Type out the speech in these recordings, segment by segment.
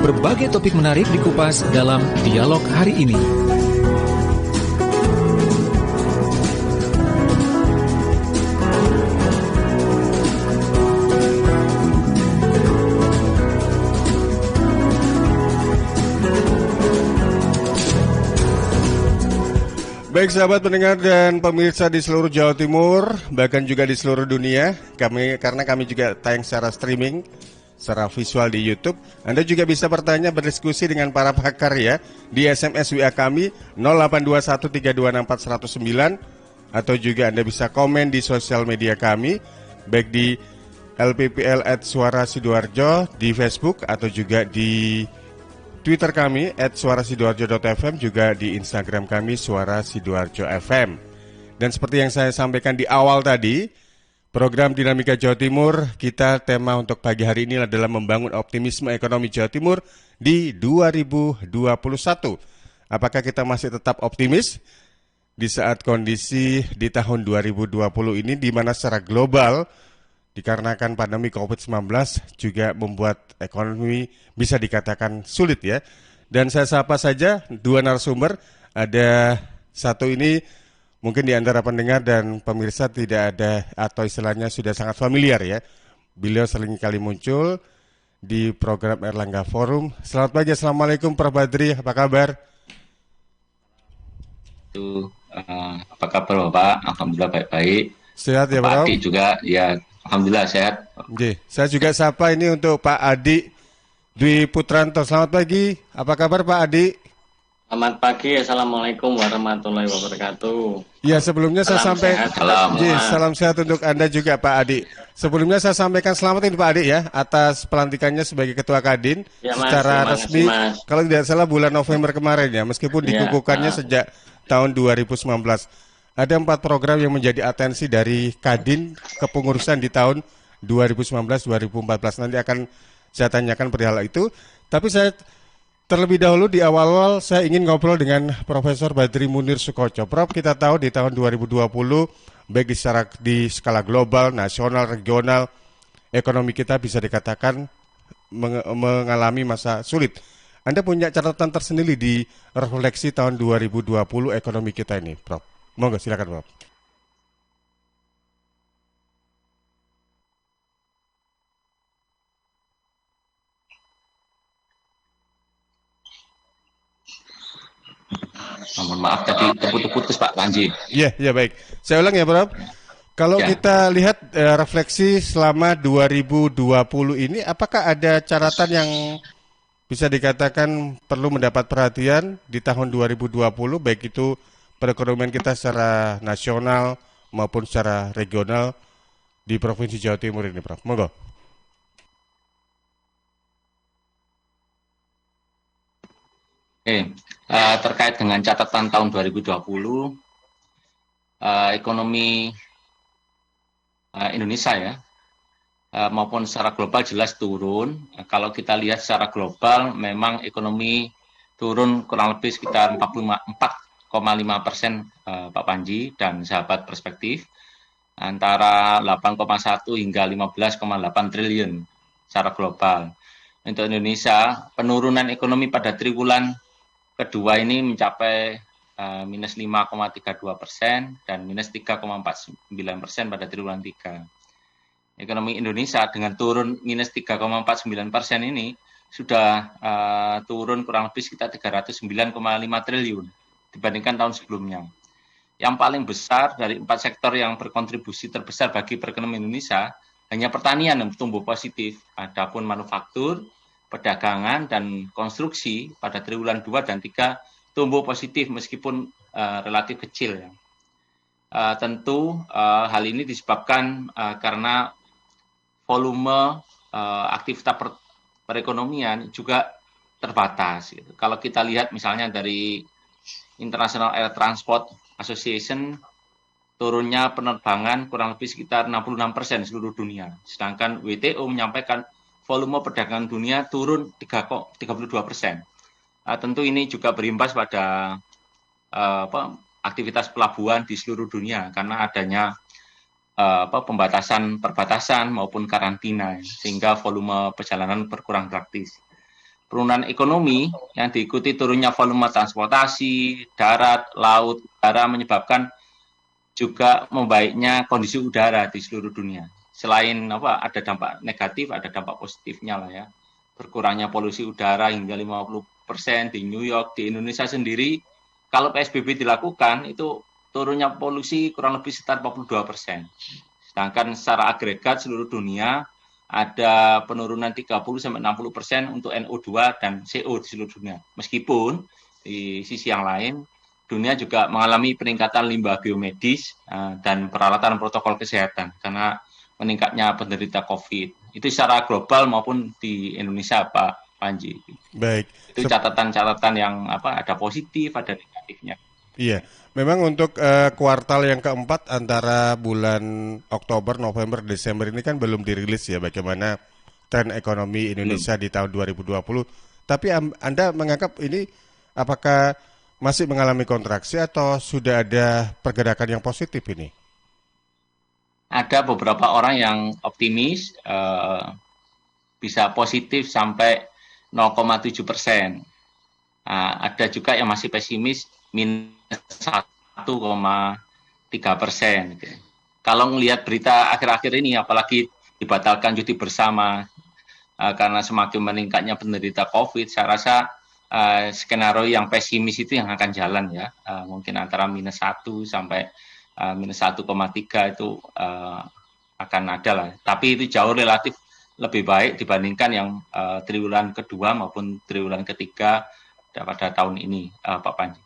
Berbagai topik menarik dikupas dalam dialog hari ini. Baik sahabat pendengar dan pemirsa di seluruh Jawa Timur, bahkan juga di seluruh dunia, karena kami juga tayang secara streaming, secara visual di YouTube. Anda juga bisa bertanya, berdiskusi dengan para pakar ya, di SMS WA kami 082132640109, atau juga Anda bisa komen di sosial media kami, baik di LPPL@suara_sidoarjo di Facebook, atau juga di Twitter kami @suarasidoarjo.fm, juga di Instagram kami Suara Sidoarjo FM. Dan seperti yang saya sampaikan di awal tadi, program Dinamika Jawa Timur, kita tema untuk pagi hari ini adalah membangun optimisme ekonomi Jawa Timur di 2021. Apakah kita masih tetap optimis di saat kondisi di tahun 2020 ini, di mana secara global dikarenakan pandemi COVID-19 juga membuat ekonomi bisa dikatakan sulit ya. Dan saya sapa saja dua narasumber. Ada satu ini mungkin di antara pendengar dan pemirsa tidak ada atau istilahnya sudah sangat familiar ya. Beliau sering kali muncul di program Erlangga Forum. Selamat pagi, Assalamualaikum Prof. Badri, apa kabar? Apa kabar Bapak? Alhamdulillah baik-baik. Sehat ya Pak Prof? Adi juga ya, alhamdulillah sehat. Oke, saya juga sapa ini untuk Pak Adi Dwi Putranto. Selamat pagi, apa kabar Pak Adi? Selamat pagi, Assalamualaikum warahmatullahi wabarakatuh. Ya, sebelumnya saya sampaikan salam sehat untuk Anda juga Pak Adi. Sebelumnya saya sampaikan selamat ini Pak Adi ya, atas pelantikannya sebagai Ketua Kadin ya, Mas, secara resmi, Mas. Kalau tidak salah bulan November kemarin ya, meskipun dikukuhkannya sejak tahun 2019. Ada 4 program yang menjadi atensi dari Kadin kepengurusan di tahun 2019-2014. Nanti akan saya tanyakan perihal itu. Tapi saya terlebih dahulu di awal-awal saya ingin ngobrol dengan Profesor Badri Munir Sukoco. Prof, kita tahu di tahun 2020 baik di skala global, nasional, regional, ekonomi kita bisa dikatakan mengalami masa sulit. Anda punya catatan tersendiri di refleksi tahun 2020 ekonomi kita ini, Prof. Monggo silakan, Prof. Mohon maaf tadi terputus Pak Panji. Iya, baik. Saya ulang ya, Prof. Kalau kita lihat refleksi selama 2020 ini, apakah ada catatan yang bisa dikatakan perlu mendapat perhatian di tahun 2020, baik itu perekonomian kita secara nasional maupun secara regional di Provinsi Jawa Timur ini, Prof. Monggo. Terkait dengan catatan tahun 2020, ekonomi Indonesia ya, maupun secara global jelas turun. Kalau kita lihat secara global, memang ekonomi turun kurang lebih sekitar 4,5% Pak Panji dan sahabat perspektif, antara 8,1 hingga 15,8 triliun secara global. Untuk Indonesia, penurunan ekonomi pada triwulan kedua ini mencapai minus 5,32% dan minus 3,49% pada triwulan 3. Ekonomi Indonesia dengan turun minus 3,49% ini sudah turun kurang lebih sekitar 309,5 triliun dibandingkan tahun sebelumnya. Yang paling besar dari 4 sektor yang berkontribusi terbesar bagi perekonomian Indonesia hanya pertanian yang tumbuh positif. Adapun manufaktur, perdagangan, dan konstruksi pada triwulan 2 dan 3 tumbuh positif meskipun relatif kecil. Ya. Tentu hal ini disebabkan karena volume aktivitas perekonomian juga terbatas. Gitu. Kalau kita lihat misalnya dari International Air Transport Association, turunnya penerbangan kurang lebih sekitar 66% seluruh dunia. Sedangkan WTO menyampaikan volume perdagangan dunia turun 32%. Tentu ini juga berimbas pada aktivitas pelabuhan di seluruh dunia karena adanya pembatasan perbatasan maupun karantina, sehingga volume perjalanan berkurang drastis. penurunan ekonomi yang diikuti turunnya volume transportasi, darat, laut, udara menyebabkan juga membaiknya kondisi udara di seluruh dunia. Selain ada dampak negatif, ada dampak positifnya lah ya. Berkurangnya polusi udara hingga 50% di New York, di Indonesia sendiri. Kalau PSBB dilakukan itu turunnya polusi kurang lebih sekitar 42%. Sedangkan secara agregat seluruh dunia ada penurunan 30-60% untuk NO2 dan CO di seluruh dunia. Meskipun di sisi yang lain, dunia juga mengalami peningkatan limbah biomedis dan peralatan protokol kesehatan karena meningkatnya penderita COVID. Itu secara global maupun di Indonesia, Pak Panji. Baik. Itu catatan-catatan yang ada positif, ada negatifnya. Iya, memang untuk kuartal yang keempat antara bulan Oktober, November, Desember ini kan belum dirilis ya bagaimana tren ekonomi Indonesia di tahun 2020. Tapi Anda menganggap ini apakah masih mengalami kontraksi atau sudah ada pergerakan yang positif ini? Ada beberapa orang yang optimis bisa positif sampai 0,7%. Ada juga yang masih pesimis minus 1,3%. Kalau melihat berita akhir-akhir ini, apalagi dibatalkan cuti bersama karena semakin meningkatnya penderita COVID, saya rasa skenario yang pesimis itu yang akan jalan ya, mungkin antara minus 1 sampai minus 1,3 itu akan ada lah. Tapi itu jauh relatif lebih baik dibandingkan yang triwulan kedua maupun triwulan ketiga pada tahun ini, Pak Panji.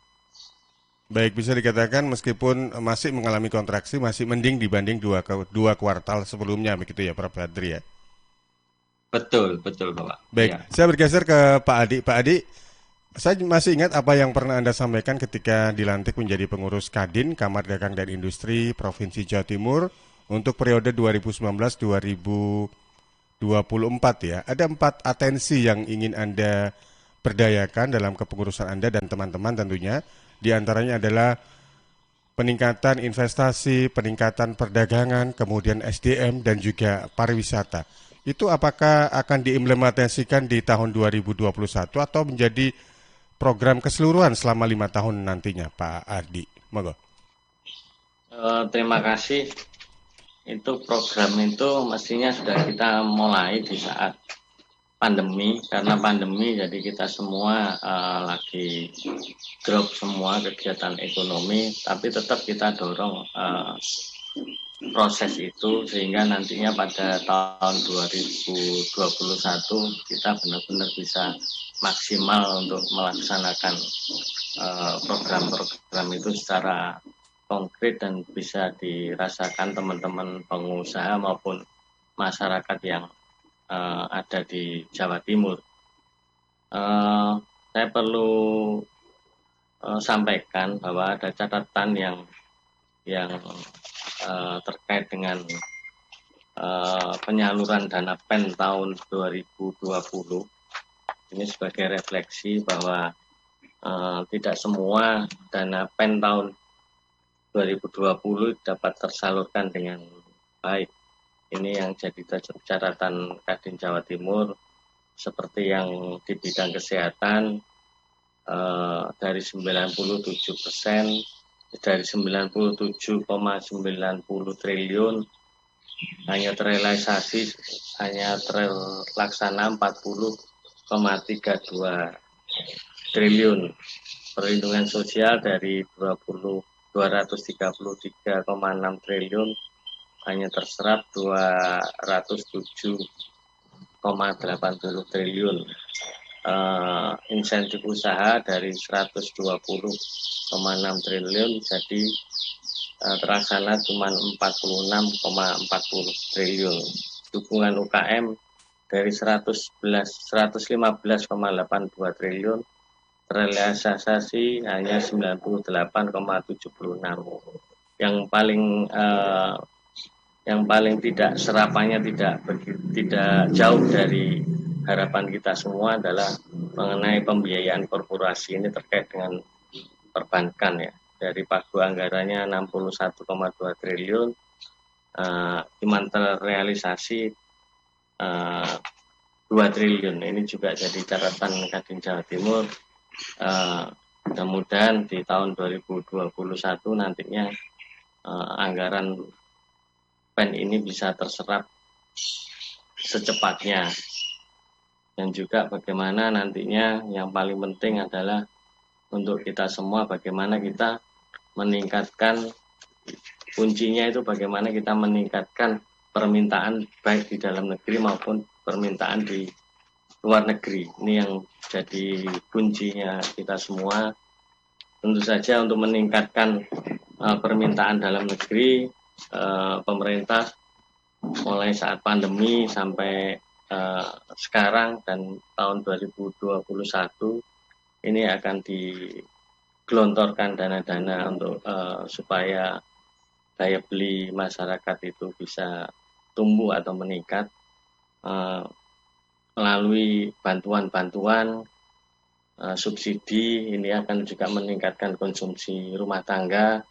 Baik, bisa dikatakan meskipun masih mengalami kontraksi, masih mending dibanding dua kuartal sebelumnya, begitu ya, Prof. Adri ya? Betul, Bapak. Baik, Ya. saya bergeser ke Pak Adi. Pak Adi, saya masih ingat apa yang pernah Anda sampaikan ketika dilantik menjadi pengurus Kadin, Kamar Dagang dan Industri Provinsi Jawa Timur untuk periode 2019-2024 ya. Ada 4 atensi yang ingin Anda berdayakan dalam kepengurusan Anda dan teman-teman tentunya. Di antaranya adalah peningkatan investasi, peningkatan perdagangan, kemudian SDM dan juga pariwisata. Itu apakah akan diimplementasikan di tahun 2021 atau menjadi program keseluruhan selama 5 tahun nantinya, Pak Ardi? Monggo. Terima kasih. Itu program itu mestinya sudah kita mulai di saat pandemi, karena pandemi jadi kita semua lagi drop semua kegiatan ekonomi, tapi tetap kita dorong proses itu sehingga nantinya pada tahun 2021 kita benar-benar bisa maksimal untuk melaksanakan program-program itu secara konkret dan bisa dirasakan teman-teman pengusaha maupun masyarakat yang ada di Jawa Timur. Saya perlu sampaikan bahwa ada catatan yang terkait dengan penyaluran dana PEN tahun 2020. Ini sebagai refleksi bahwa tidak semua dana PEN tahun 2020 dapat tersalurkan dengan baik. Ini yang jadi catatan Kadin Jawa Timur, seperti yang di bidang kesehatan dari 97%, dari 97,90 triliun hanya terlaksana 40,32 triliun. Perlindungan sosial dari 233,6 triliun hanya terserap 207,80 triliun. Insentif usaha dari 120,6 triliun jadi terlaksana cuma 46,40 triliun. Dukungan UKM dari 115,82 triliun terrealisasi hanya 98,76. Yang paling tidak serapannya tidak jauh dari harapan kita semua adalah mengenai pembiayaan korporasi. Ini terkait dengan perbankan ya. Dari pagu anggarannya 61,2 triliun, cuma terrealisasi 2 triliun. Ini juga jadi catatan Kadin Jawa Timur. Mudah-mudahan di tahun 2021 nantinya anggaran PEN ini bisa terserap secepatnya. Dan juga bagaimana nantinya yang paling penting adalah untuk kita semua bagaimana kita meningkatkan, kuncinya itu bagaimana kita meningkatkan permintaan baik di dalam negeri maupun permintaan di luar negeri. Ini yang jadi kuncinya kita semua. Tentu saja untuk meningkatkan permintaan dalam negeri, pemerintah mulai saat pandemi sampai sekarang dan tahun 2021 ini akan digelontorkan dana-dana untuk supaya daya beli masyarakat itu bisa tumbuh atau meningkat melalui bantuan-bantuan subsidi. Ini akan juga meningkatkan konsumsi rumah tangga,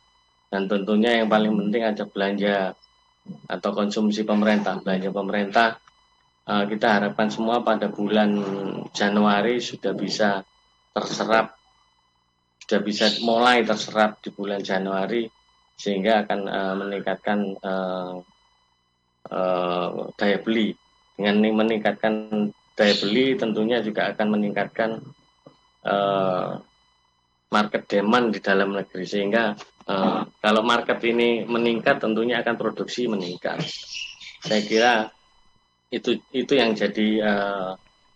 dan tentunya yang paling penting ada belanja atau konsumsi pemerintah. Belanja pemerintah kita harapkan semua pada bulan Januari sudah bisa terserap, sudah bisa mulai terserap di bulan Januari, sehingga akan meningkatkan daya beli. Dengan meningkatkan daya beli tentunya juga akan meningkatkan market demand di dalam negeri, sehingga kalau market ini meningkat tentunya akan produksi meningkat. Saya kira itu yang jadi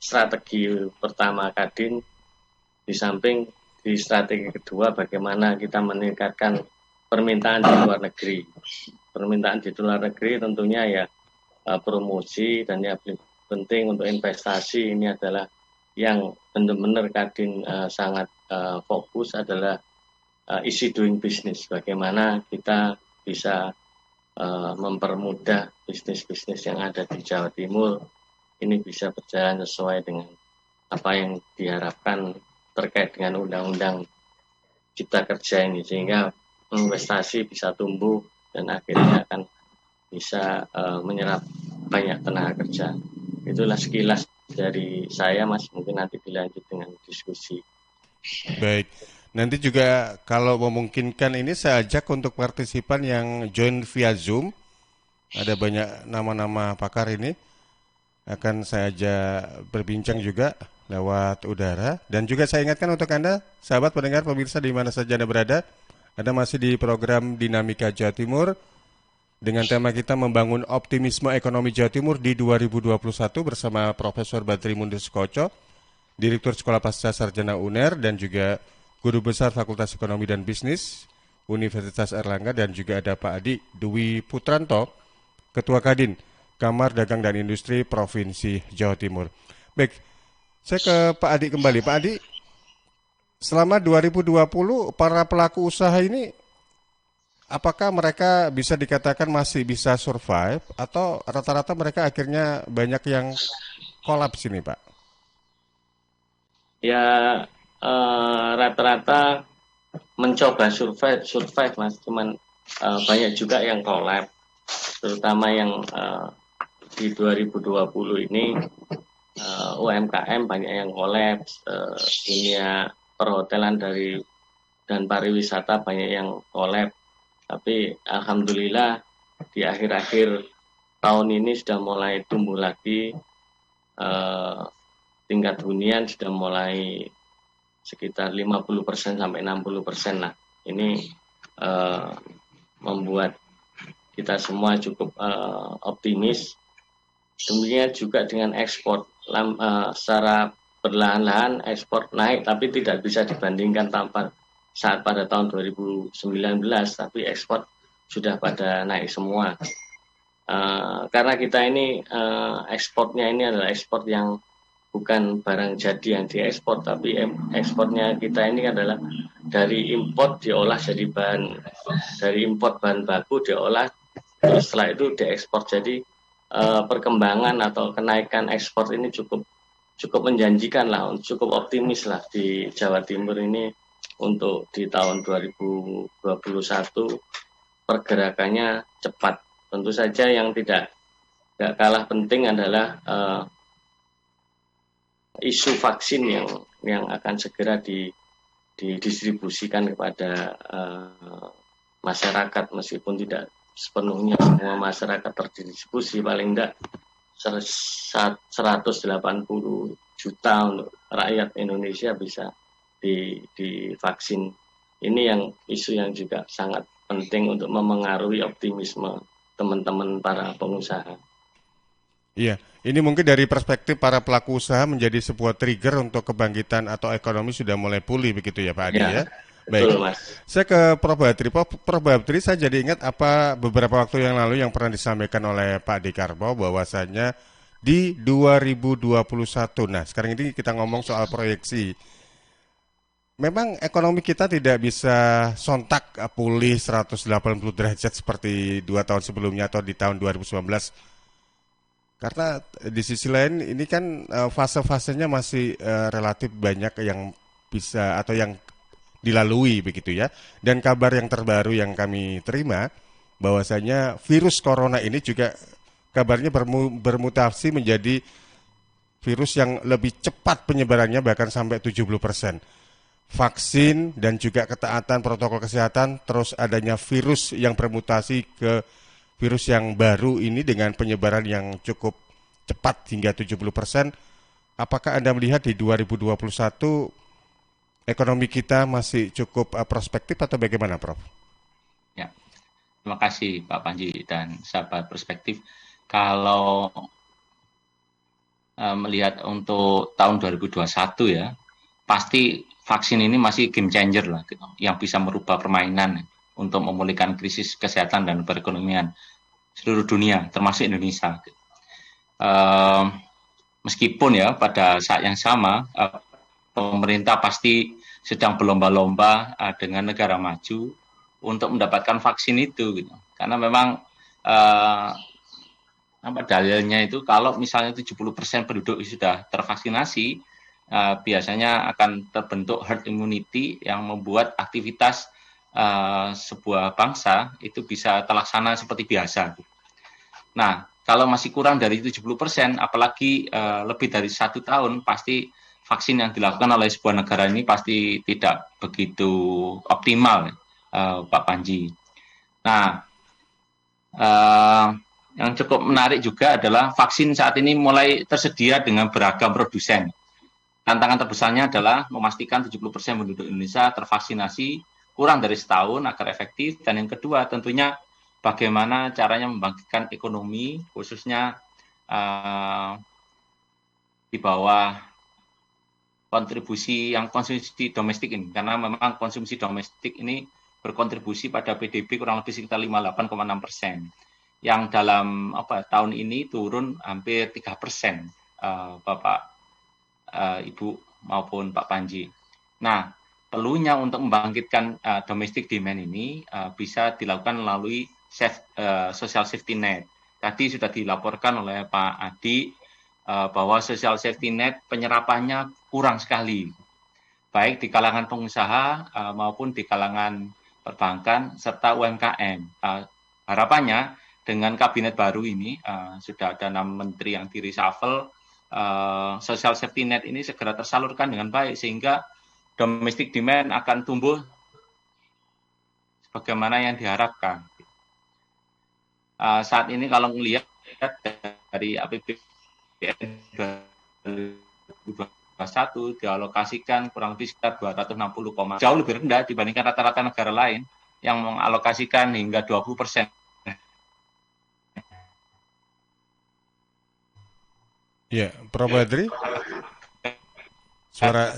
strategi pertama Kadin. Di samping di strategi kedua bagaimana kita meningkatkan permintaan di luar negeri. Permintaan di luar negeri tentunya ya promosi, dan yang penting untuk investasi ini adalah yang benar-benar Kadin sangat fokus adalah easy doing business. Bagaimana kita bisa mempermudah bisnis-bisnis yang ada di Jawa Timur ini bisa berjalan sesuai dengan apa yang diharapkan terkait dengan undang-undang Cipta Kerja ini, sehingga investasi bisa tumbuh dan akhirnya akan bisa menyerap banyak tenaga kerja. Itulah sekilas dari saya, Mas. Mungkin nanti dilanjut dengan diskusi. Baik. Nanti juga kalau memungkinkan ini saya ajak untuk partisipan yang join via Zoom. Ada banyak nama-nama pakar ini. Akan saya ajak berbincang juga lewat udara. Dan juga saya ingatkan untuk Anda, sahabat pendengar pemirsa di mana saja Anda berada, Anda masih di program Dinamika Jawa Timur dengan tema kita membangun optimisme ekonomi Jawa Timur di 2021 bersama Profesor Badri Mundir Sukoco, Direktur Sekolah Pasca Sarjana UNER, dan juga Guru Besar Fakultas Ekonomi dan Bisnis Universitas Erlangga, dan juga ada Pak Adi Dwi Putranto, Ketua Kadin Kamar Dagang dan Industri Provinsi Jawa Timur. Baik, saya ke Pak Adi kembali. Pak Adi, selama 2020 para pelaku usaha ini apakah mereka bisa dikatakan masih bisa survive atau rata-rata mereka akhirnya banyak yang kolaps ini, Pak? Ya rata-rata mencoba survive Mas, cuman banyak juga yang collab, terutama yang di 2020 ini UMKM banyak yang collab, dunia perhotelan dan pariwisata banyak yang collab. Tapi alhamdulillah di akhir-akhir tahun ini sudah mulai tumbuh lagi, tingkat hunian sudah mulai sekitar 50% sampai 60% lah. Ini membuat kita semua cukup optimis. Demikian juga dengan ekspor, secara perlahan-lahan ekspor naik, tapi tidak bisa dibandingkan saat pada tahun 2019, tapi ekspor sudah pada naik semua. Karena kita ini ekspornya ini adalah ekspor yang bukan barang jadi yang diekspor, tapi ekspornya kita ini adalah dari import diolah jadi dari import bahan baku diolah, terus setelah itu diekspor. Jadi perkembangan atau kenaikan ekspor ini cukup menjanjikan lah, cukup optimis lah di Jawa Timur ini untuk di tahun 2021 pergerakannya cepat. Tentu saja yang tidak kalah penting adalah isu vaksin yang akan segera didistribusikan kepada masyarakat, meskipun tidak sepenuhnya semua masyarakat terdistribusi, paling tidak 180 juta untuk rakyat Indonesia bisa divaksin. Ini yang isu yang juga sangat penting untuk memengaruhi optimisme teman-teman para pengusaha. Iya, ini mungkin dari perspektif para pelaku usaha menjadi sebuah trigger untuk kebangkitan atau ekonomi sudah mulai pulih begitu ya Pak Adi Ya, ya. Baik, betul Mas. saya ke Prof. Badri. Prof. Badri, saya jadi ingat apa beberapa waktu yang lalu yang pernah disampaikan oleh Pak Dekarbo bahwasanya di 2021, nah sekarang ini kita ngomong soal proyeksi. Memang ekonomi kita tidak bisa sontak pulih 180 derajat seperti 2 tahun sebelumnya atau di tahun 2019. Karena di sisi lain ini kan fase-fasenya masih relatif banyak yang bisa atau yang dilalui begitu ya. Dan kabar yang terbaru yang kami terima bahwasanya virus corona ini juga kabarnya bermutasi menjadi virus yang lebih cepat penyebarannya bahkan sampai 70%. Vaksin dan juga ketaatan protokol kesehatan, terus adanya virus yang bermutasi ke virus yang baru ini dengan penyebaran yang cukup cepat hingga 70%. Apakah Anda melihat di 2021 ekonomi kita masih cukup prospektif atau bagaimana, Prof? Ya, terima kasih Pak Panji dan sahabat perspektif. Kalau melihat untuk tahun 2021 ya, pasti vaksin ini masih game changer lah, gitu, yang bisa merubah permainan untuk memulihkan krisis kesehatan dan perekonomian seluruh dunia, termasuk Indonesia. Meskipun ya pada saat yang sama pemerintah pasti sedang berlomba-lomba dengan negara maju untuk mendapatkan vaksin itu, gitu. Karena memang dalilnya itu kalau misalnya 70% penduduk sudah tervaksinasi, biasanya akan terbentuk herd immunity yang membuat aktivitas sebuah bangsa itu bisa terlaksana seperti biasa. Nah, kalau masih kurang dari 70%, apalagi lebih dari 1 tahun, pasti vaksin yang dilakukan oleh sebuah negara ini pasti tidak begitu optimal, Pak Panji. Nah, yang cukup menarik juga adalah vaksin saat ini mulai tersedia dengan beragam produsen. Tantangan terbesarnya adalah memastikan 70% penduduk Indonesia tervaksinasi kurang dari setahun agar efektif. Dan yang kedua tentunya bagaimana caranya membangkitkan ekonomi, khususnya di bawah kontribusi yang konsumsi domestik ini. Karena memang konsumsi domestik ini berkontribusi pada PDB kurang lebih sekitar 58,6%. Yang dalam tahun ini turun hampir 3%, Bapak, Ibu maupun Pak Panji. Nah, perlunya untuk membangkitkan domestic demand ini bisa dilakukan melalui social safety net. Tadi sudah dilaporkan oleh Pak Adi bahwa social safety net penyerapannya kurang sekali, baik di kalangan pengusaha maupun di kalangan perbankan serta UMKM. Harapannya dengan kabinet baru ini sudah ada 6 menteri yang di-reshuffle, social safety net ini segera tersalurkan dengan baik sehingga domestic demand akan tumbuh sebagaimana yang diharapkan. Saat ini kalau melihat dari APBN 2021 dialokasikan kurang lebih sekitar 260, jauh lebih rendah dibandingkan rata-rata negara lain yang mengalokasikan hingga 20%. Ya, Prof. Badri,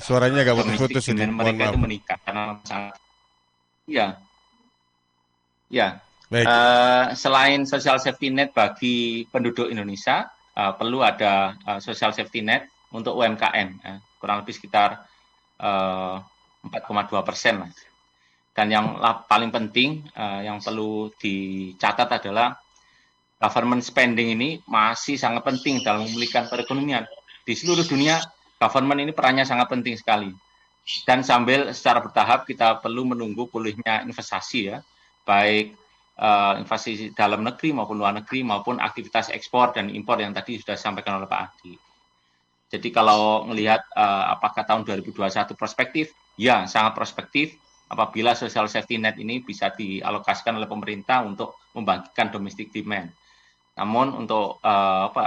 suaranya agak putus-putus ini. Mohon Mereka maaf. itu meningkat karena sangat. Ya. Baik. Selain social safety net bagi penduduk Indonesia, perlu ada social safety net untuk UMKM, kurang lebih sekitar 4,2% lah. Dan yang paling penting yang perlu dicatat adalah government spending ini masih sangat penting dalam memulihkan perekonomian. Di seluruh dunia, government ini perannya sangat penting sekali. Dan sambil secara bertahap kita perlu menunggu pulihnya investasi ya, baik investasi dalam negeri maupun luar negeri maupun aktivitas ekspor dan impor yang tadi sudah disampaikan oleh Pak Adi. Jadi kalau melihat apakah tahun 2021 prospektif, ya sangat prospektif apabila social safety net ini bisa dialokasikan oleh pemerintah untuk membangkitkan domestic demand. Namun untuk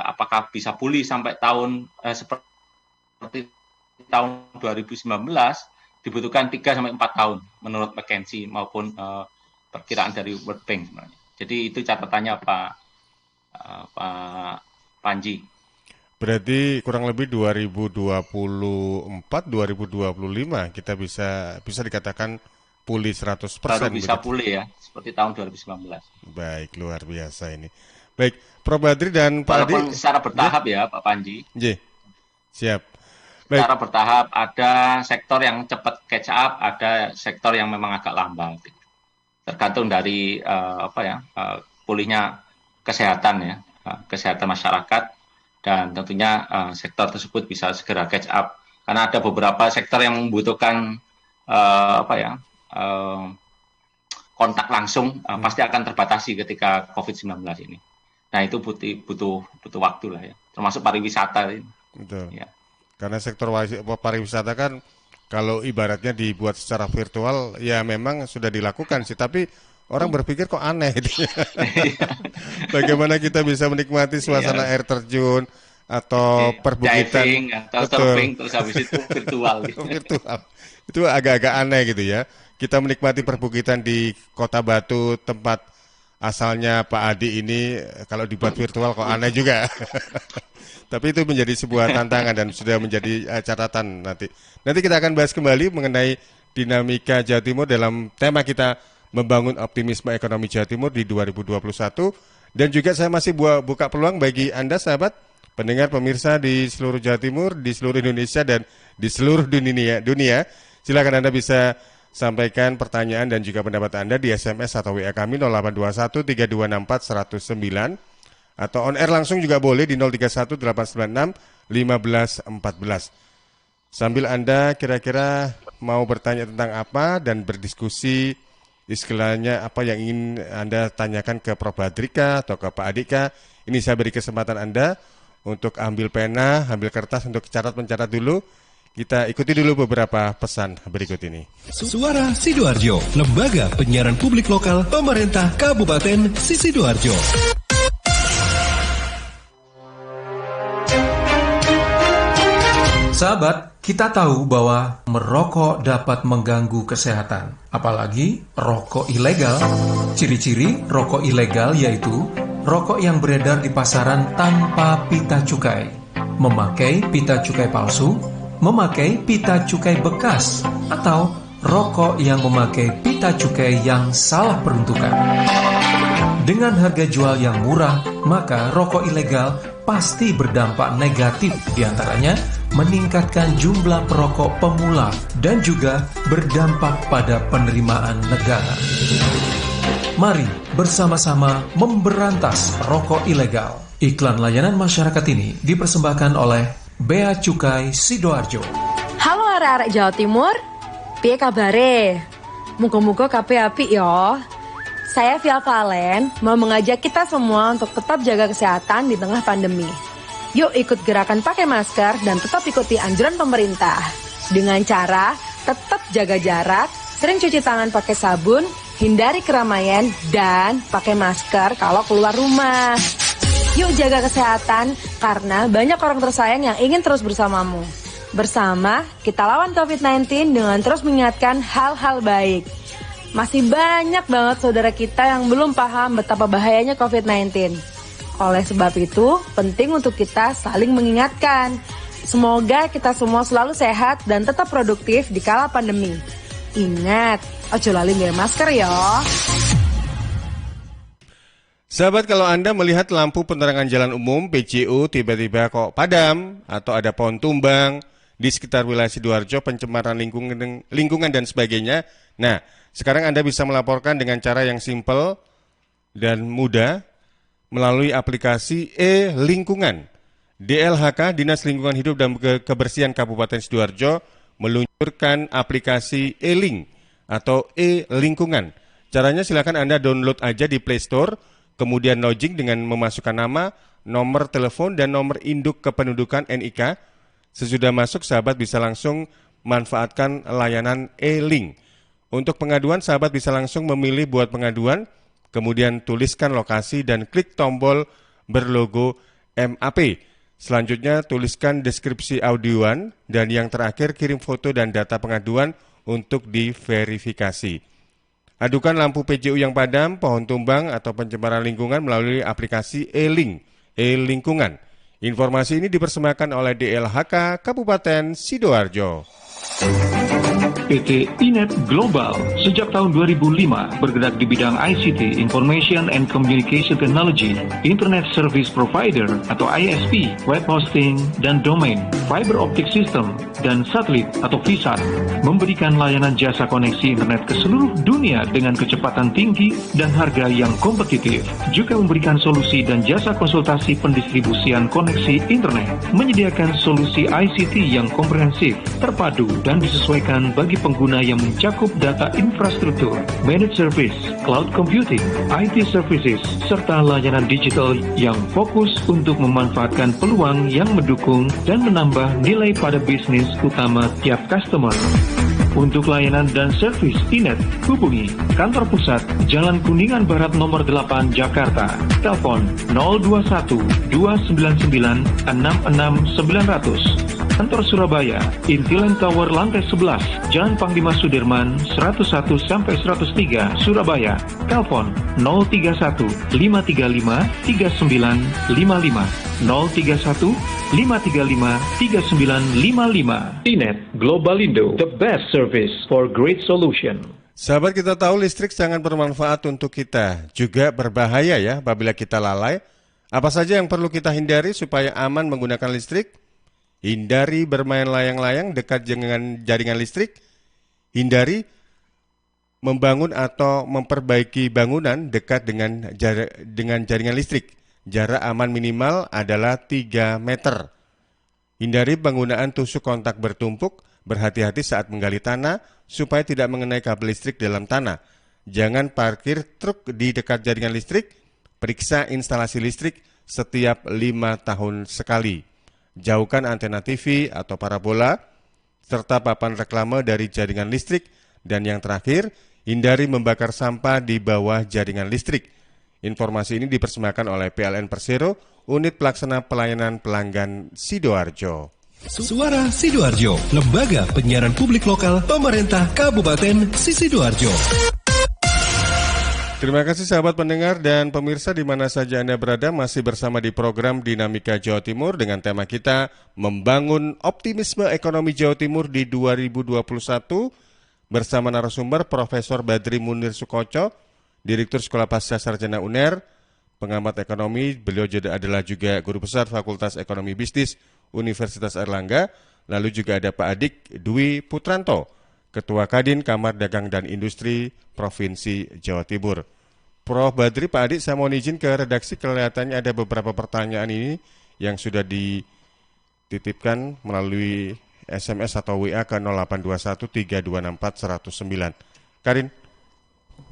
apakah bisa pulih sampai tahun seperti tahun 2019 dibutuhkan 3 sampai 4 tahun menurut McKinsey maupun perkiraan dari World Bank sebenarnya. Jadi itu catatannya Pak Panji. Berarti kurang lebih 2024-2025 kita bisa dikatakan pulih 100%. Baru bisa begitu. pulih ya, seperti tahun 2019. Baik, luar biasa ini. Baik, Prof. Badri dan Pak Adi. Walaupun secara bertahap ya Pak Panji. Siap. Baik. Secara bertahap, ada sektor yang cepat catch up, ada sektor yang memang agak lambat. Tergantung dari pulihnya kesehatan kesehatan masyarakat, dan tentunya sektor tersebut bisa segera catch up. Karena ada beberapa sektor yang membutuhkan kontak langsung pasti akan terbatasi ketika COVID-19 ini. Nah itu butuh waktu lah ya, termasuk pariwisata ini. Betul. Ya. Karena sektor pariwisata kan kalau ibaratnya dibuat secara virtual ya memang sudah dilakukan sih, tapi orang berpikir kok aneh gitu. Bagaimana kita bisa menikmati suasana air terjun atau perbukitan, diving atau surfing, terus habis itu virtual gitu. Virtual. Itu agak-agak aneh gitu ya. Kita menikmati perbukitan di Kota Batu, tempat asalnya Pak Adi ini, kalau dibuat virtual kok aneh juga. Tapi itu menjadi sebuah tantangan dan sudah menjadi catatan nanti. Nanti kita akan bahas kembali mengenai dinamika Jawa Timur dalam tema kita membangun optimisme ekonomi Jawa Timur di 2021. Dan juga saya masih buka peluang bagi Anda sahabat pendengar pemirsa di seluruh Jawa Timur, di seluruh Indonesia dan di seluruh dunia. Silakan Anda bisa sampaikan pertanyaan dan juga pendapat Anda di SMS atau WA kami 0821 3264 109 atau on air langsung juga boleh di 031 896 1514. Sambil Anda kira-kira mau bertanya tentang apa dan berdiskusi istilahnya apa yang ingin Anda tanyakan ke Prof. Badrika atau ke Pak Adika, ini saya beri kesempatan Anda untuk ambil pena, ambil kertas untuk mencatat dulu. Kita ikuti dulu beberapa pesan berikut ini. Suara Sidoarjo, Lembaga Penyiaran Publik Lokal Pemerintah Kabupaten Sidoarjo. Sahabat, kita tahu bahwa merokok dapat mengganggu kesehatan, apalagi rokok ilegal. Ciri-ciri rokok ilegal yaitu rokok yang beredar di pasaran tanpa pita cukai, memakai pita cukai palsu, memakai pita cukai bekas, atau rokok yang memakai pita cukai yang salah peruntukan. Dengan harga jual yang murah, maka rokok ilegal pasti berdampak negatif, diantaranya meningkatkan jumlah perokok pemula dan juga berdampak pada penerimaan negara. Mari bersama-sama memberantas rokok ilegal. Iklan layanan masyarakat ini dipersembahkan oleh Bea Cukai Sidoarjo. Halo arek-arek Jawa Timur, piye kabare? Muga-muga kabeh apik ya. Saya Via Valen mau mengajak kita semua untuk tetap jaga kesehatan di tengah pandemi. Yuk ikut gerakan pakai masker dan tetap ikuti anjuran pemerintah. Dengan cara tetap jaga jarak, sering cuci tangan pakai sabun, hindari keramaian, dan pakai masker kalau keluar rumah. Yuk jaga kesehatan karena banyak orang tersayang yang ingin terus bersamamu. Bersama, kita lawan COVID-19 dengan terus mengingatkan hal-hal baik. Masih banyak banget saudara kita yang belum paham betapa bahayanya COVID-19. Oleh sebab itu, penting untuk kita saling mengingatkan. Semoga kita semua selalu sehat dan tetap produktif di kala pandemi. Ingat, ojo lali nggawe masker ya. Sahabat, kalau Anda melihat lampu penerangan jalan umum PJU tiba-tiba kok padam atau ada pohon tumbang di sekitar wilayah Sidoarjo, pencemaran lingkungan dan sebagainya. Nah, sekarang Anda bisa melaporkan dengan cara yang simpel dan mudah melalui aplikasi e-Lingkungan. DLHK, Dinas Lingkungan Hidup dan Kebersihan Kabupaten Sidoarjo, meluncurkan aplikasi e-Link atau e-Lingkungan. Caranya silakan Anda download aja di Play Store, kemudian login dengan memasukkan nama, nomor telepon, dan nomor induk kependudukan NIK. Sesudah masuk, sahabat bisa langsung manfaatkan layanan e-link. Untuk pengaduan, sahabat bisa langsung memilih buat pengaduan, kemudian tuliskan lokasi dan klik tombol berlogo MAP. Selanjutnya, tuliskan deskripsi audioan, dan yang terakhir, kirim foto dan data pengaduan untuk diverifikasi. Adukan lampu PJU yang padam, pohon tumbang, atau pencemaran lingkungan melalui aplikasi e-link, e-lingkungan. Informasi ini dipersembahkan oleh DLHK Kabupaten Sidoarjo. PT Inet Global sejak tahun 2005 bergerak di bidang ICT, Information and Communication Technology, Internet Service Provider atau ISP, web hosting, dan domain, fiber optic system, dan satelit atau VSAT, memberikan layanan jasa koneksi internet ke seluruh dunia dengan kecepatan tinggi dan harga yang kompetitif. Juga memberikan solusi dan jasa konsultasi pendistribusian koneksi internet, menyediakan solusi ICT yang komprehensif, terpadu, dan disesuaikan bagi pengguna yang mencakup data infrastruktur, managed service, cloud computing, IT services, serta layanan digital yang fokus untuk memanfaatkan peluang yang mendukung dan menambah nilai pada bisnis utama tiap customer. Untuk layanan dan servis Inet, hubungi kantor pusat Jalan Kuningan Barat nomor 8 Jakarta. Telepon 021 299 66900. Kantor Surabaya, Intiland Tower lantai 11, Jalan Panglima Sudirman 101 sampai 103 Surabaya. Telepon 031 535 3955 031 535 3955. Inet Globalindo, the best service for great solution. Sahabat, kita tahu listrik sangat bermanfaat untuk kita, juga berbahaya ya apabila kita lalai. Apa saja yang perlu kita hindari supaya aman menggunakan listrik? Hindari bermain layang-layang dekat dengan jaringan listrik. Hindari membangun atau memperbaiki bangunan dekat dengan jaringan listrik. Jarak aman minimal adalah 3 meter. Hindari penggunaan tusuk kontak bertumpuk. Berhati-hati saat menggali tanah supaya tidak mengenai kabel listrik dalam tanah. Jangan parkir truk di dekat jaringan listrik. Periksa instalasi listrik setiap 5 tahun sekali. Jauhkan antena TV atau parabola, serta papan reklame dari jaringan listrik. Dan yang terakhir, hindari membakar sampah di bawah jaringan listrik. Informasi ini dipersembahkan oleh PLN Persero, Unit Pelaksana Pelayanan Pelanggan Sidoarjo. Suara Sidoarjo, lembaga penyiaran publik lokal pemerintah Kabupaten Sidoarjo. Terima kasih sahabat pendengar dan pemirsa di mana saja Anda berada, masih bersama di program Dinamika Jawa Timur dengan tema kita Membangun Optimisme Ekonomi Jawa Timur di 2021 bersama narasumber Profesor Badri Munir Sukoco, Direktur Sekolah Pasca Sarjana UNER, pengamat ekonomi. Beliau adalah juga Guru Besar Fakultas Ekonomi Bisnis Universitas Airlangga. Lalu juga ada Pak Adik Dwi Putranto, Ketua Kadin Kamar Dagang dan Industri Provinsi Jawa Timur. Prof. Badri, Pak Adik, saya mohon izin ke redaksi, kelihatannya ada beberapa pertanyaan ini yang sudah dititipkan melalui SMS atau WA ke 0821 3264 109. Karin.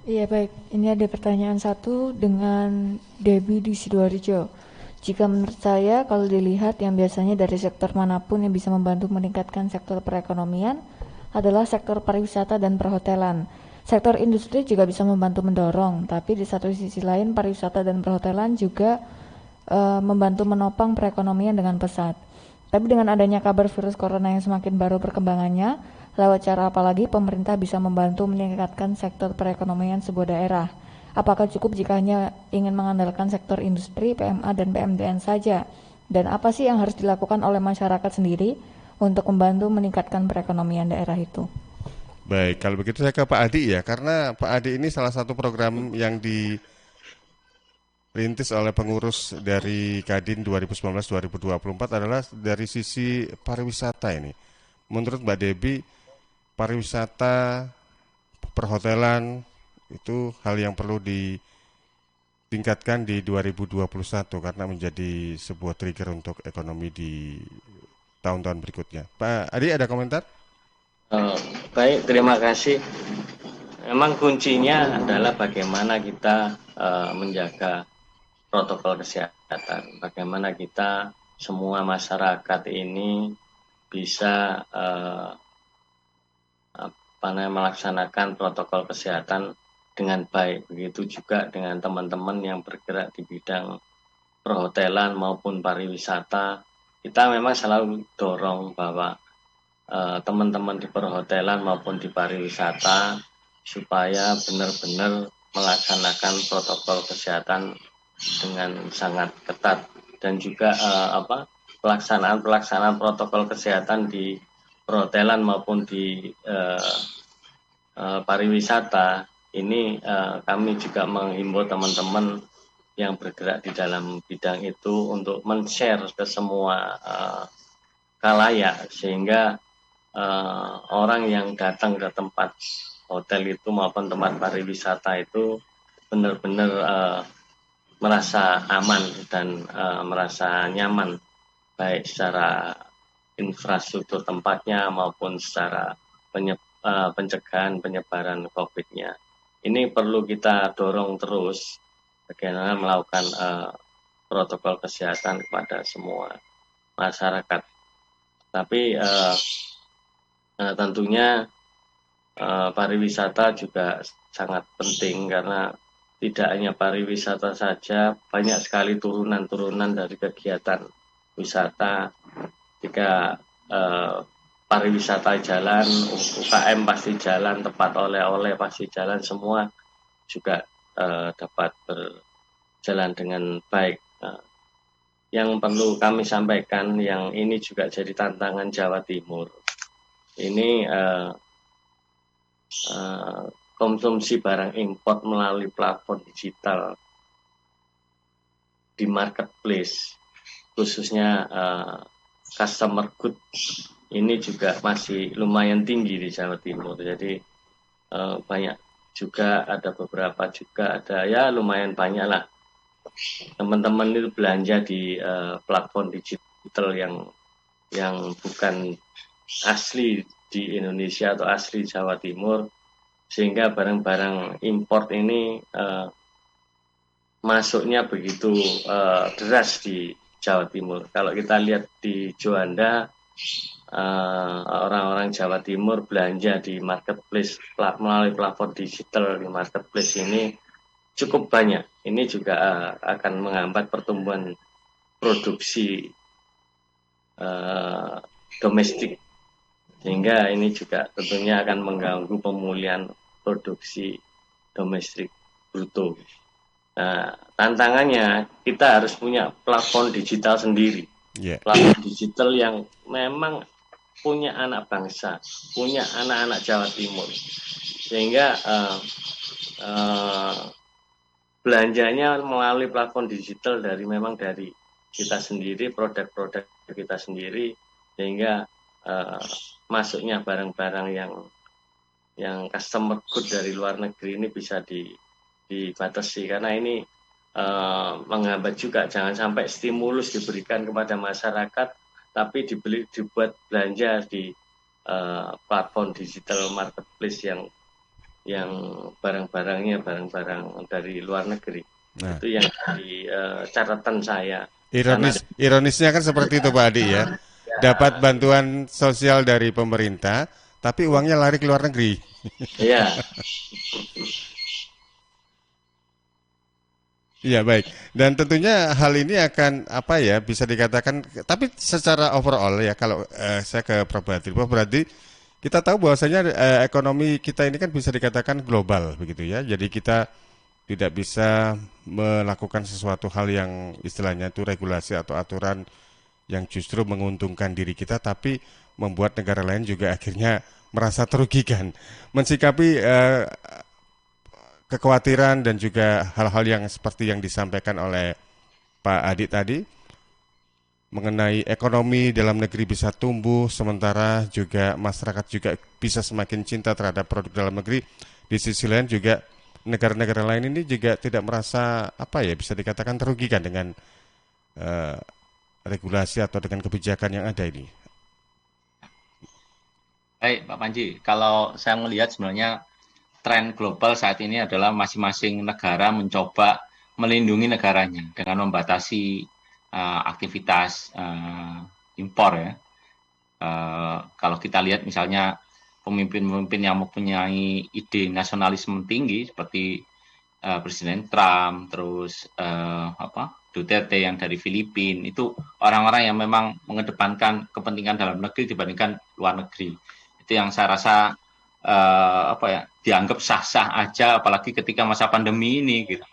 Iya baik, ini ada pertanyaan satu dengan Debbie di Sidoarjo. Jika menurut saya, kalau dilihat yang biasanya dari sektor manapun yang bisa membantu meningkatkan sektor perekonomian adalah sektor pariwisata dan perhotelan. Sektor industri juga bisa membantu mendorong, tapi di satu sisi lain pariwisata dan perhotelan juga membantu menopang perekonomian dengan pesat. Tapi dengan adanya kabar virus corona yang semakin baru perkembangannya, lewat cara apa lagi pemerintah bisa membantu meningkatkan sektor perekonomian sebuah daerah? Apakah cukup jika hanya ingin mengandalkan sektor industri, PMA, dan PMDN saja? Dan apa sih yang harus dilakukan oleh masyarakat sendiri untuk membantu meningkatkan perekonomian daerah itu? Baik, kalau begitu saya ke Pak Adi ya, karena Pak Adi ini salah satu program yang dirintis oleh pengurus dari Kadin 2019-2024 adalah dari sisi pariwisata ini. Menurut Mbak Debbie, pariwisata, perhotelan itu hal yang perlu ditingkatkan di 2021 karena menjadi sebuah trigger untuk ekonomi di tahun-tahun berikutnya. Pak Adi, ada komentar? Baik, terima kasih. Memang kuncinya adalah bagaimana kita menjaga protokol kesehatan, bagaimana kita semua masyarakat ini bisa melaksanakan protokol kesehatan dengan baik. Begitu juga dengan teman-teman yang bergerak di bidang perhotelan maupun pariwisata. Kita memang selalu dorong bahwa teman-teman di perhotelan maupun di pariwisata supaya benar-benar melaksanakan protokol kesehatan dengan sangat ketat, dan juga pelaksanaan protokol kesehatan di perhotelan maupun di pariwisata ini kami juga menghimbau teman-teman yang bergerak di dalam bidang itu untuk men-share ke semua khalayak, sehingga orang yang datang ke tempat hotel itu maupun tempat pariwisata itu benar-benar merasa aman dan merasa nyaman, baik secara infrastruktur tempatnya maupun secara pencegahan penyebaran COVID-nya. Ini perlu kita dorong terus bagaimana melakukan protokol kesehatan kepada semua masyarakat. Tapi tentunya pariwisata juga sangat penting, karena tidak hanya pariwisata saja, banyak sekali turunan-turunan dari kegiatan wisata. Jika pariwisata jalan, UKM pasti jalan, tempat oleh-oleh pasti jalan, semua juga dapat berjalan dengan baik. Yang perlu kami sampaikan, yang ini juga jadi tantangan Jawa Timur. Ini konsumsi barang impor melalui platform digital di marketplace, khususnya customer good, ini juga masih lumayan tinggi di Jawa Timur. Jadi banyak juga, ada beberapa juga ada, ya lumayan banyak lah teman-teman itu belanja di platform digital yang bukan asli di Indonesia atau asli Jawa Timur, sehingga barang-barang import ini masuknya begitu deras di Jawa Timur. Kalau kita lihat di Juanda, orang-orang Jawa Timur belanja di marketplace melalui platform digital di marketplace ini cukup banyak. Ini juga akan menghambat pertumbuhan produksi domestik, sehingga ini juga tentunya akan mengganggu pemulihan produksi domestik bruto. Nah, tantangannya kita harus punya platform digital sendiri, platform digital yang memang punya anak bangsa, punya anak-anak Jawa Timur, sehingga belanjanya melalui platform digital dari kita sendiri, produk-produk kita sendiri, sehingga masuknya barang-barang yang customer good dari luar negeri ini bisa dibatasi, karena ini menghambat juga. Jangan sampai stimulus diberikan kepada masyarakat tapi dibuat belanja di platform digital marketplace yang barang-barangnya barang-barang dari luar negeri. Nah, itu yang di catatan saya. Ironisnya kan seperti itu Pak Adi ya. Dapat bantuan sosial dari pemerintah, tapi uangnya lari ke luar negeri. Iya. Iya, baik. Dan tentunya hal ini akan bisa dikatakan, tapi secara overall ya, kalau saya ke Prof. Brady, kita tahu bahwasanya ekonomi kita ini kan bisa dikatakan global begitu ya. Jadi kita tidak bisa melakukan sesuatu hal yang istilahnya itu regulasi atau aturan yang justru menguntungkan diri kita, tapi membuat negara lain juga akhirnya merasa terugikan. Mensikapi kekhawatiran dan juga hal-hal yang seperti yang disampaikan oleh Pak Adi tadi, mengenai ekonomi dalam negeri bisa tumbuh, sementara juga masyarakat juga bisa semakin cinta terhadap produk dalam negeri. Di sisi lain juga negara-negara lain ini juga tidak merasa bisa dikatakan terugikan dengan regulasi atau dengan kebijakan yang ada ini. Baik Pak Panji, kalau saya melihat sebenarnya tren global saat ini adalah masing-masing negara mencoba melindungi negaranya dengan membatasi aktivitas impor ya. Kalau kita lihat misalnya pemimpin-pemimpin yang mempunyai ide nasionalisme tinggi seperti Presiden Trump, terus Duterte yang dari Filipina, itu orang-orang yang memang mengedepankan kepentingan dalam negeri dibandingkan luar negeri. Itu yang saya rasa dianggap sah-sah aja, apalagi ketika masa pandemi ini gitu.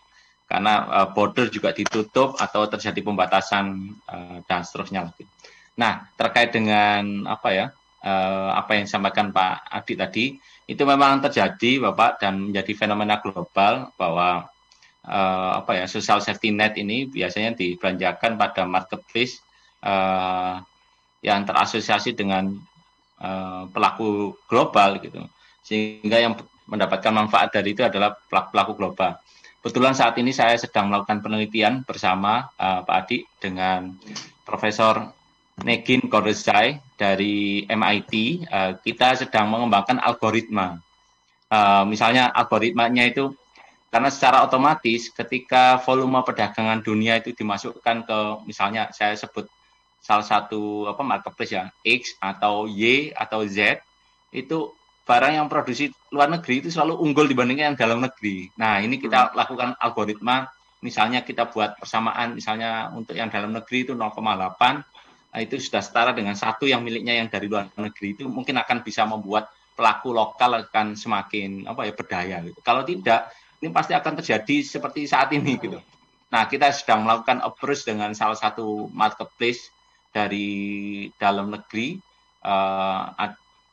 Karena border juga ditutup atau terjadi pembatasan dan seterusnya. Nah, terkait dengan apa yang disampaikan Pak Adi tadi, itu memang terjadi Bapak, dan menjadi fenomena global bahwa social safety net ini biasanya dibelanjakan pada marketplace yang terasosiasi dengan pelaku global gitu, sehingga yang mendapatkan manfaat dari itu adalah pelaku global. Kebetulan saat ini saya sedang melakukan penelitian bersama Pak Adi dengan Profesor Negin Kordesai dari MIT. Kita sedang mengembangkan algoritma. Misalnya algoritmanya itu, karena secara otomatis ketika volume perdagangan dunia itu dimasukkan ke, misalnya saya sebut salah satu marketplace ya, X atau Y atau Z, itu barang yang produksi luar negeri itu selalu unggul dibandingkan yang dalam negeri. Nah, ini kita lakukan algoritma, misalnya kita buat persamaan, misalnya untuk yang dalam negeri itu 0,8, itu sudah setara dengan satu yang miliknya yang dari luar negeri, itu mungkin akan bisa membuat pelaku lokal akan semakin berdaya gitu. Kalau tidak, ini pasti akan terjadi seperti saat ini gitu. Nah, kita sedang melakukan approach dengan salah satu marketplace dari dalam negeri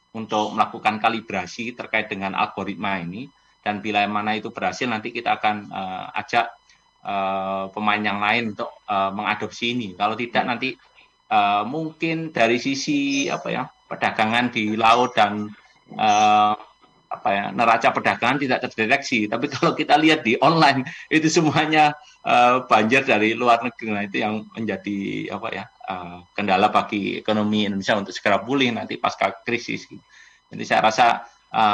untuk melakukan kalibrasi terkait dengan algoritma ini, dan bila mana itu berhasil nanti kita akan ajak pemain yang lain untuk mengadopsi ini. Kalau tidak nanti mungkin dari sisi perdagangan di laut dan neraca perdagangan tidak terdeteksi, tapi kalau kita lihat di online itu semuanya banjir dari luar negeri. Nah, itu yang menjadi kendala bagi ekonomi Indonesia untuk segera pulih nanti pasca krisis. Jadi saya rasa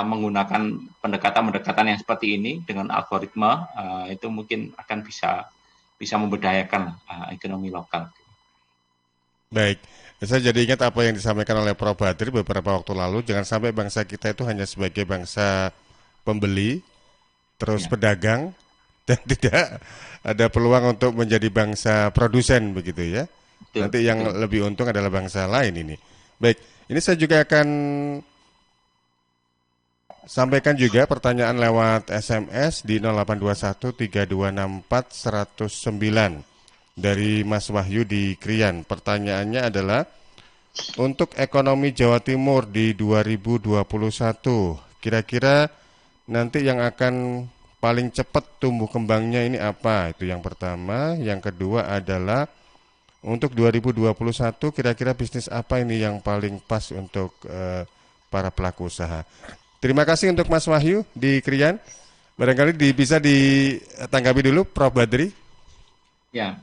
menggunakan pendekatan yang seperti ini dengan algoritma itu mungkin akan bisa memberdayakan ekonomi lokal. Baik, saya jadi ingat apa yang disampaikan oleh Prof. Badri beberapa waktu lalu. Jangan sampai bangsa kita itu hanya sebagai bangsa pembeli, terus pedagang, dan tidak ada peluang untuk menjadi bangsa produsen begitu ya. Nanti yang lebih untung adalah bangsa lain ini. Baik, ini saya juga akan sampaikan juga pertanyaan lewat SMS di 08213264 109 dari Mas Wahyu di Krian. Pertanyaannya adalah, untuk ekonomi Jawa Timur di 2021, kira-kira nanti yang akan paling cepat tumbuh kembangnya ini apa? Itu yang pertama. Yang kedua adalah, untuk 2021 kira-kira bisnis apa ini yang paling pas untuk para pelaku usaha? Terima kasih untuk Mas Wahyu di Krian. Barangkali bisa ditanggapi dulu Prof. Badri. Ya,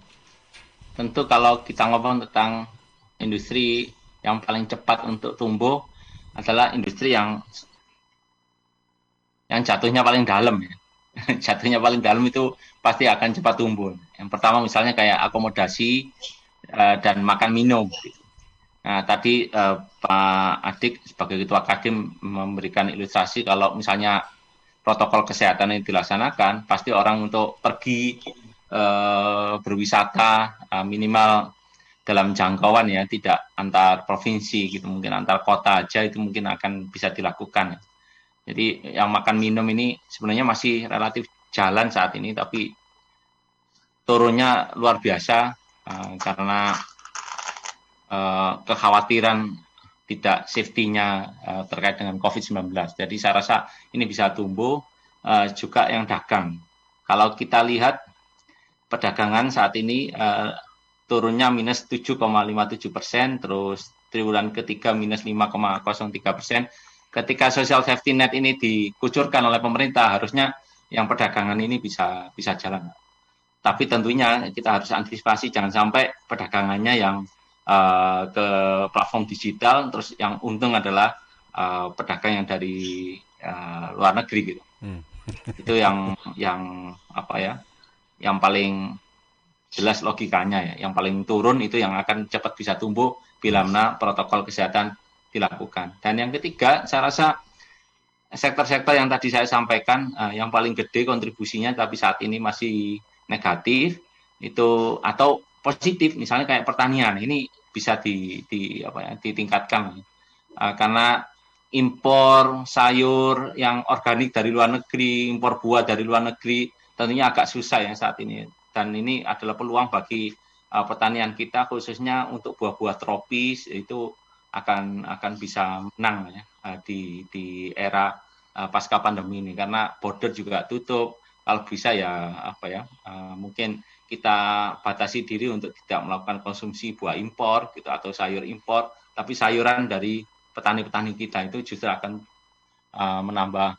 tentu kalau kita ngomong tentang industri yang paling cepat untuk tumbuh adalah industri yang jatuhnya paling dalam ya. Jatuhnya paling dalam itu pasti akan cepat tumbuh. Yang pertama misalnya kayak akomodasi dan makan minum. Nah, tadi Pak Adik sebagai Ketua Kadin memberikan ilustrasi kalau misalnya protokol kesehatan ini dilaksanakan, pasti orang untuk pergi berwisata minimal dalam jangkauan ya, tidak antar provinsi gitu, mungkin antar kota aja itu mungkin akan bisa dilakukan. Jadi yang makan minum ini sebenarnya masih relatif jalan saat ini, tapi turunnya luar biasa karena kekhawatiran tidak safety-nya terkait dengan COVID-19. Jadi saya rasa ini bisa tumbuh, juga yang dagang. Kalau kita lihat perdagangan saat ini turunnya minus 7,57%, terus triwulan ketiga minus 5,03%. Ketika social safety net ini dikucurkan oleh pemerintah, harusnya yang perdagangan ini bisa jalan. Tapi tentunya kita harus antisipasi jangan sampai perdagangannya yang ke platform digital, terus yang untung adalah pedagang yang dari luar negeri gitu. Itu yang paling jelas logikanya ya. Yang paling turun itu yang akan cepat bisa tumbuh bila mana protokol kesehatan dilakukan. Dan yang ketiga, saya rasa sektor-sektor yang tadi saya sampaikan yang paling gede kontribusinya tapi saat ini masih negatif itu atau positif, misalnya kayak pertanian ini bisa ditingkatkan karena impor sayur yang organik dari luar negeri, impor buah dari luar negeri tentunya agak susah ya saat ini. Dan ini adalah peluang bagi pertanian kita khususnya untuk buah-buah tropis itu akan bisa menang ya di era pasca pandemi ini karena border juga tutup. Kalau bisa ya mungkin kita batasi diri untuk tidak melakukan konsumsi buah impor gitu atau sayur impor, tapi sayuran dari petani-petani kita itu justru akan menambah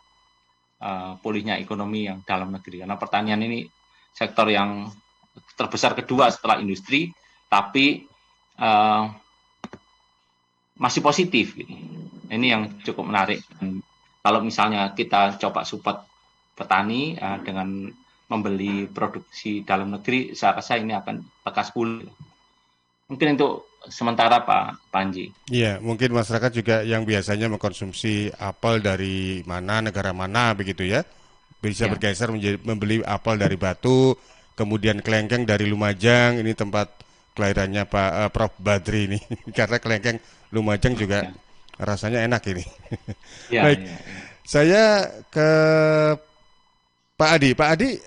pulihnya ekonomi yang dalam negeri karena pertanian ini sektor yang terbesar kedua setelah industri, tapi masih positif. Gitu. Ini yang cukup menarik. Kalau misalnya kita coba support petani dengan membeli produksi dalam negeri, saya rasa ini akan lekas pulih. Mungkin untuk sementara Pak Panji. Iya, mungkin masyarakat juga yang biasanya mengkonsumsi apel dari mana, negara mana begitu ya, bisa bergeser membeli apel dari Batu, kemudian kelengkeng dari Lumajang, ini tempat kelahirannya Pak Prof Badri ini, karena kelengkeng Lumajang juga rasanya enak ini. Baik, saya ke Pak Adi. Pak Adi,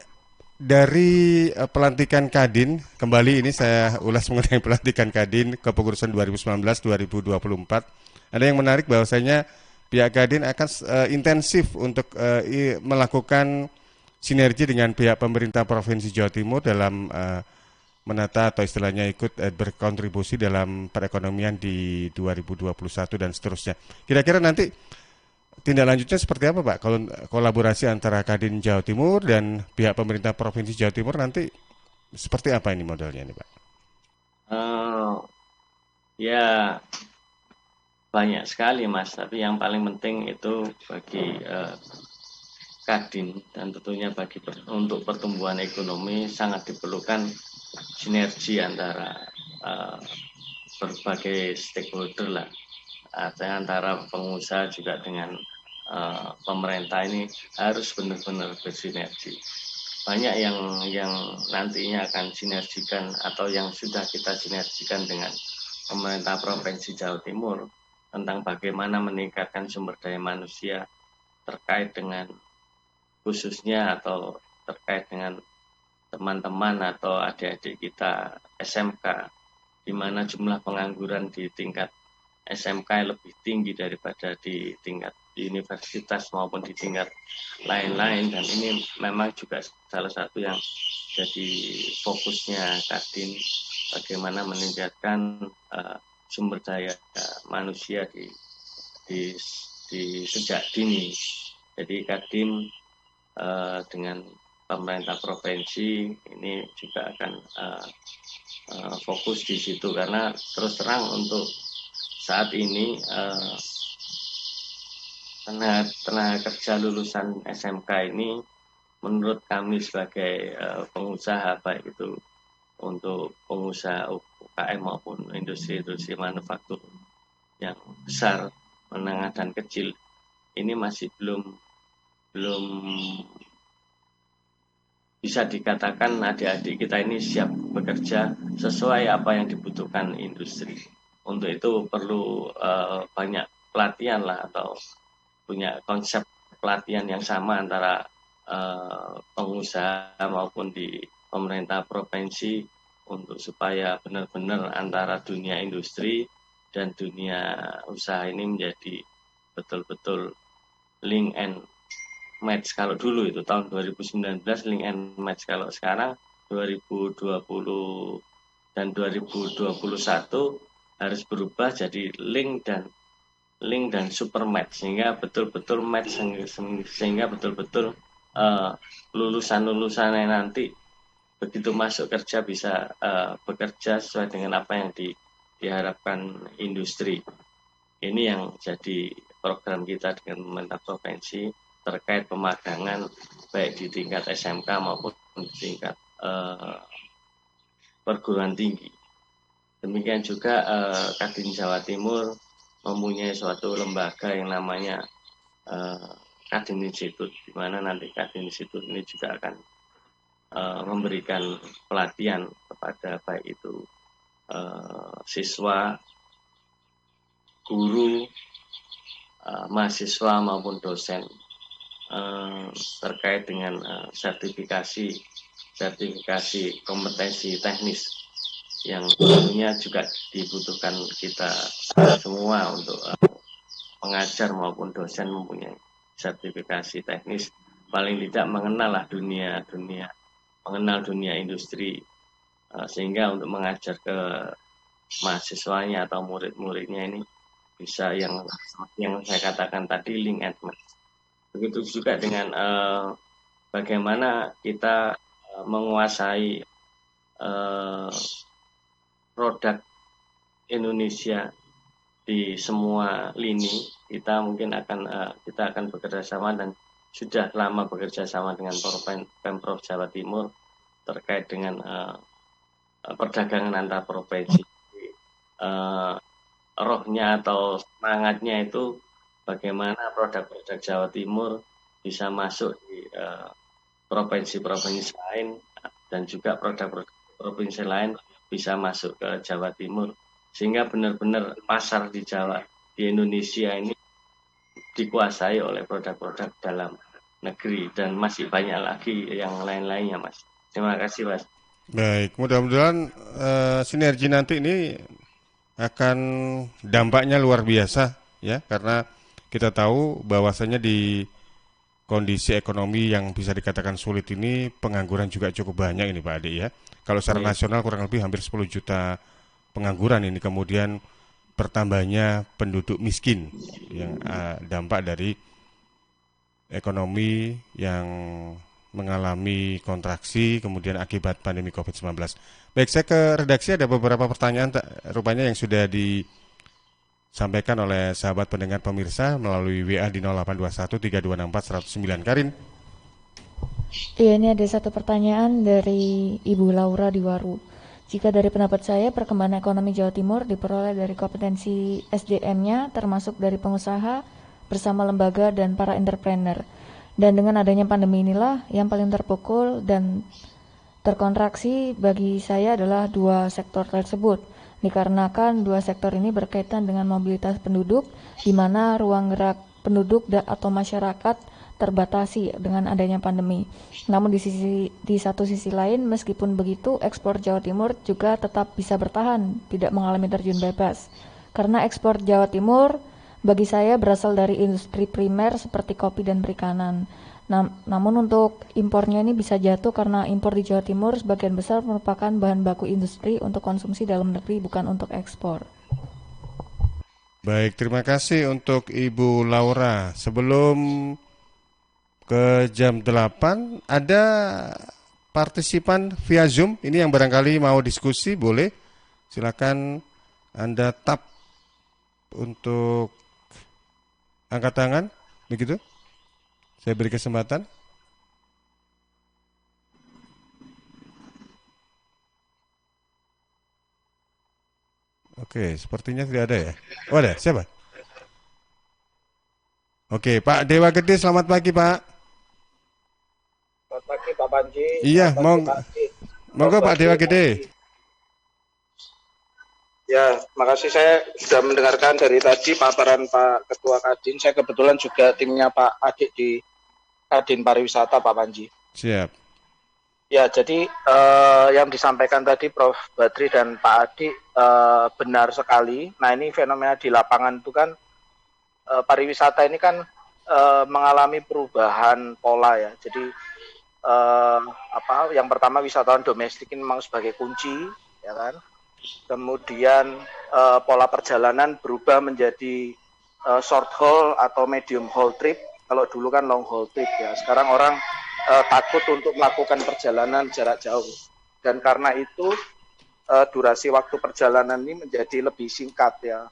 dari pelantikan Kadin, kembali ini saya ulas mengenai pelantikan Kadin kepengurusan 2019-2024. Ada yang menarik bahwasanya pihak Kadin akan intensif untuk melakukan sinergi dengan pihak pemerintah Provinsi Jawa Timur dalam menata atau istilahnya ikut berkontribusi dalam perekonomian di 2021 dan seterusnya. Kira-kira nanti tindak lanjutnya seperti apa Pak? Kalau kolaborasi antara Kadin Jawa Timur dan pihak pemerintah Provinsi Jawa Timur nanti seperti apa ini modelnya ini Pak? Ya banyak sekali Mas, tapi yang paling penting itu bagi Kadin dan tentunya untuk pertumbuhan ekonomi sangat diperlukan sinergi antara berbagai stakeholder lah, artinya antara pengusaha juga dengan pemerintah ini harus benar-benar bersinergi. Banyak yang nantinya akan sinergikan atau yang sudah kita sinergikan dengan pemerintah Provinsi Jawa Timur tentang bagaimana meningkatkan sumber daya manusia terkait dengan khususnya atau terkait dengan teman-teman atau adik-adik kita SMK, di mana jumlah pengangguran di tingkat SMK lebih tinggi daripada di tingkat universitas maupun di tingkat lain-lain, dan ini memang juga salah satu yang jadi fokusnya Kadin, bagaimana meningkatkan sumber daya manusia di sejak dini. Jadi Kadin dengan pemerintah provinsi ini juga akan fokus di situ, karena terus terang untuk saat ini tenaga kerja lulusan SMK ini menurut kami sebagai pengusaha, baik itu untuk pengusaha UKM maupun industri-industri manufaktur yang besar, menengah dan kecil, ini masih belum bisa dikatakan adik-adik kita ini siap bekerja sesuai apa yang dibutuhkan industri. Untuk itu perlu banyak pelatihan lah, atau punya konsep pelatihan yang sama antara pengusaha maupun di pemerintah provinsi, untuk supaya benar-benar antara dunia industri dan dunia usaha ini menjadi betul-betul link and match. Kalau dulu itu tahun 2019 link and match, kalau sekarang 2020 dan 2021 harus berubah jadi link dan super match, sehingga betul-betul match, sehingga betul-betul lulusan-lulusannya nanti begitu masuk kerja bisa bekerja sesuai dengan apa yang diharapkan industri. Ini yang jadi program kita dengan pemerintah provinsi terkait pemagangan baik di tingkat SMK maupun di tingkat perguruan tinggi. Demikian juga Kadin Jawa Timur mempunyai suatu lembaga yang namanya Kadin Institute, di mana nanti Kadin Institute ini juga akan memberikan pelatihan kepada baik itu siswa, guru, mahasiswa maupun dosen terkait dengan sertifikasi kompetensi teknis yang tentunya juga dibutuhkan kita semua untuk pengajar maupun dosen mempunyai sertifikasi teknis, paling tidak mengenal industri, sehingga untuk mengajar ke mahasiswanya atau murid-muridnya ini bisa yang saya katakan tadi link and match. Begitu juga dengan bagaimana kita menguasai produk Indonesia di semua lini. Kita mungkin akan bekerja sama dan sudah lama bekerja sama dengan Pemprov Jawa Timur terkait dengan perdagangan antar provinsi. Rohnya atau semangatnya itu bagaimana produk-produk Jawa Timur bisa masuk di provinsi-provinsi lain dan juga produk-produk provinsi lain bisa masuk ke Jawa Timur, sehingga benar-benar pasar di Indonesia ini dikuasai oleh produk-produk dalam negeri, dan masih banyak lagi yang lain-lainnya, Mas. Terima kasih, Mas. Baik, mudah-mudahan sinergi nanti ini akan dampaknya luar biasa ya, karena kita tahu bahwasanya di kondisi ekonomi yang bisa dikatakan sulit ini pengangguran juga cukup banyak ini Pak Ade ya. Kalau secara nasional kurang lebih hampir 10 juta pengangguran ini, kemudian bertambahnya penduduk miskin yang dampak dari ekonomi yang mengalami kontraksi kemudian akibat pandemi COVID-19. Baik, saya ke redaksi, ada beberapa pertanyaan rupanya yang sudah disampaikan oleh sahabat pendengar pemirsa melalui WA di 0821 3264 109. Karin. Iya, ini ada satu pertanyaan dari Ibu Laura di Waru. Jika dari pendapat saya, perkembangan ekonomi Jawa Timur diperoleh dari kompetensi SDM-nya, termasuk dari pengusaha bersama lembaga dan para entrepreneur. Dan dengan adanya pandemi inilah yang paling terpukul dan terkontraksi bagi saya adalah dua sektor tersebut. Dikarenakan dua sektor ini berkaitan dengan mobilitas penduduk, di mana ruang gerak penduduk atau masyarakat terbatasi dengan adanya pandemi. Namun di satu sisi lain, meskipun begitu, ekspor Jawa Timur juga tetap bisa bertahan, tidak mengalami terjun bebas. Karena ekspor Jawa Timur bagi saya berasal dari industri primer seperti kopi dan perikanan. Namun untuk impornya ini bisa jatuh karena impor di Jawa Timur sebagian besar merupakan bahan baku industri untuk konsumsi dalam negeri, bukan untuk ekspor. Baik, terima kasih untuk Ibu Laura. Sebelum ke jam 8, ada partisipan via Zoom. Ini yang barangkali mau diskusi, boleh. Silakan Anda tap untuk angkat tangan, begitu. Saya beri kesempatan. Oke, sepertinya tidak ada ya. Oh, ada, siapa? Oke, Pak Dewa Gede, selamat pagi, Pak. Selamat pagi Pak Panji. Iya, monggo Pak Dewa Gede. Ya, makasih, saya sudah mendengarkan dari tadi paparan Pak Ketua Kadin. Saya kebetulan juga timnya Pak Adik di Kadin Pariwisata, Pak Panji. Siap. Ya, jadi yang disampaikan tadi Prof. Badri dan Pak Adik benar sekali. Nah, ini fenomena di lapangan itu kan pariwisata ini kan mengalami perubahan pola ya. Jadi yang pertama wisatawan domestik ini memang sebagai kunci, ya kan. Kemudian pola perjalanan berubah menjadi short haul atau medium haul trip. Kalau dulu kan long haul trip ya. Sekarang orang takut untuk melakukan perjalanan jarak jauh. Dan karena itu durasi waktu perjalanan ini menjadi lebih singkat ya.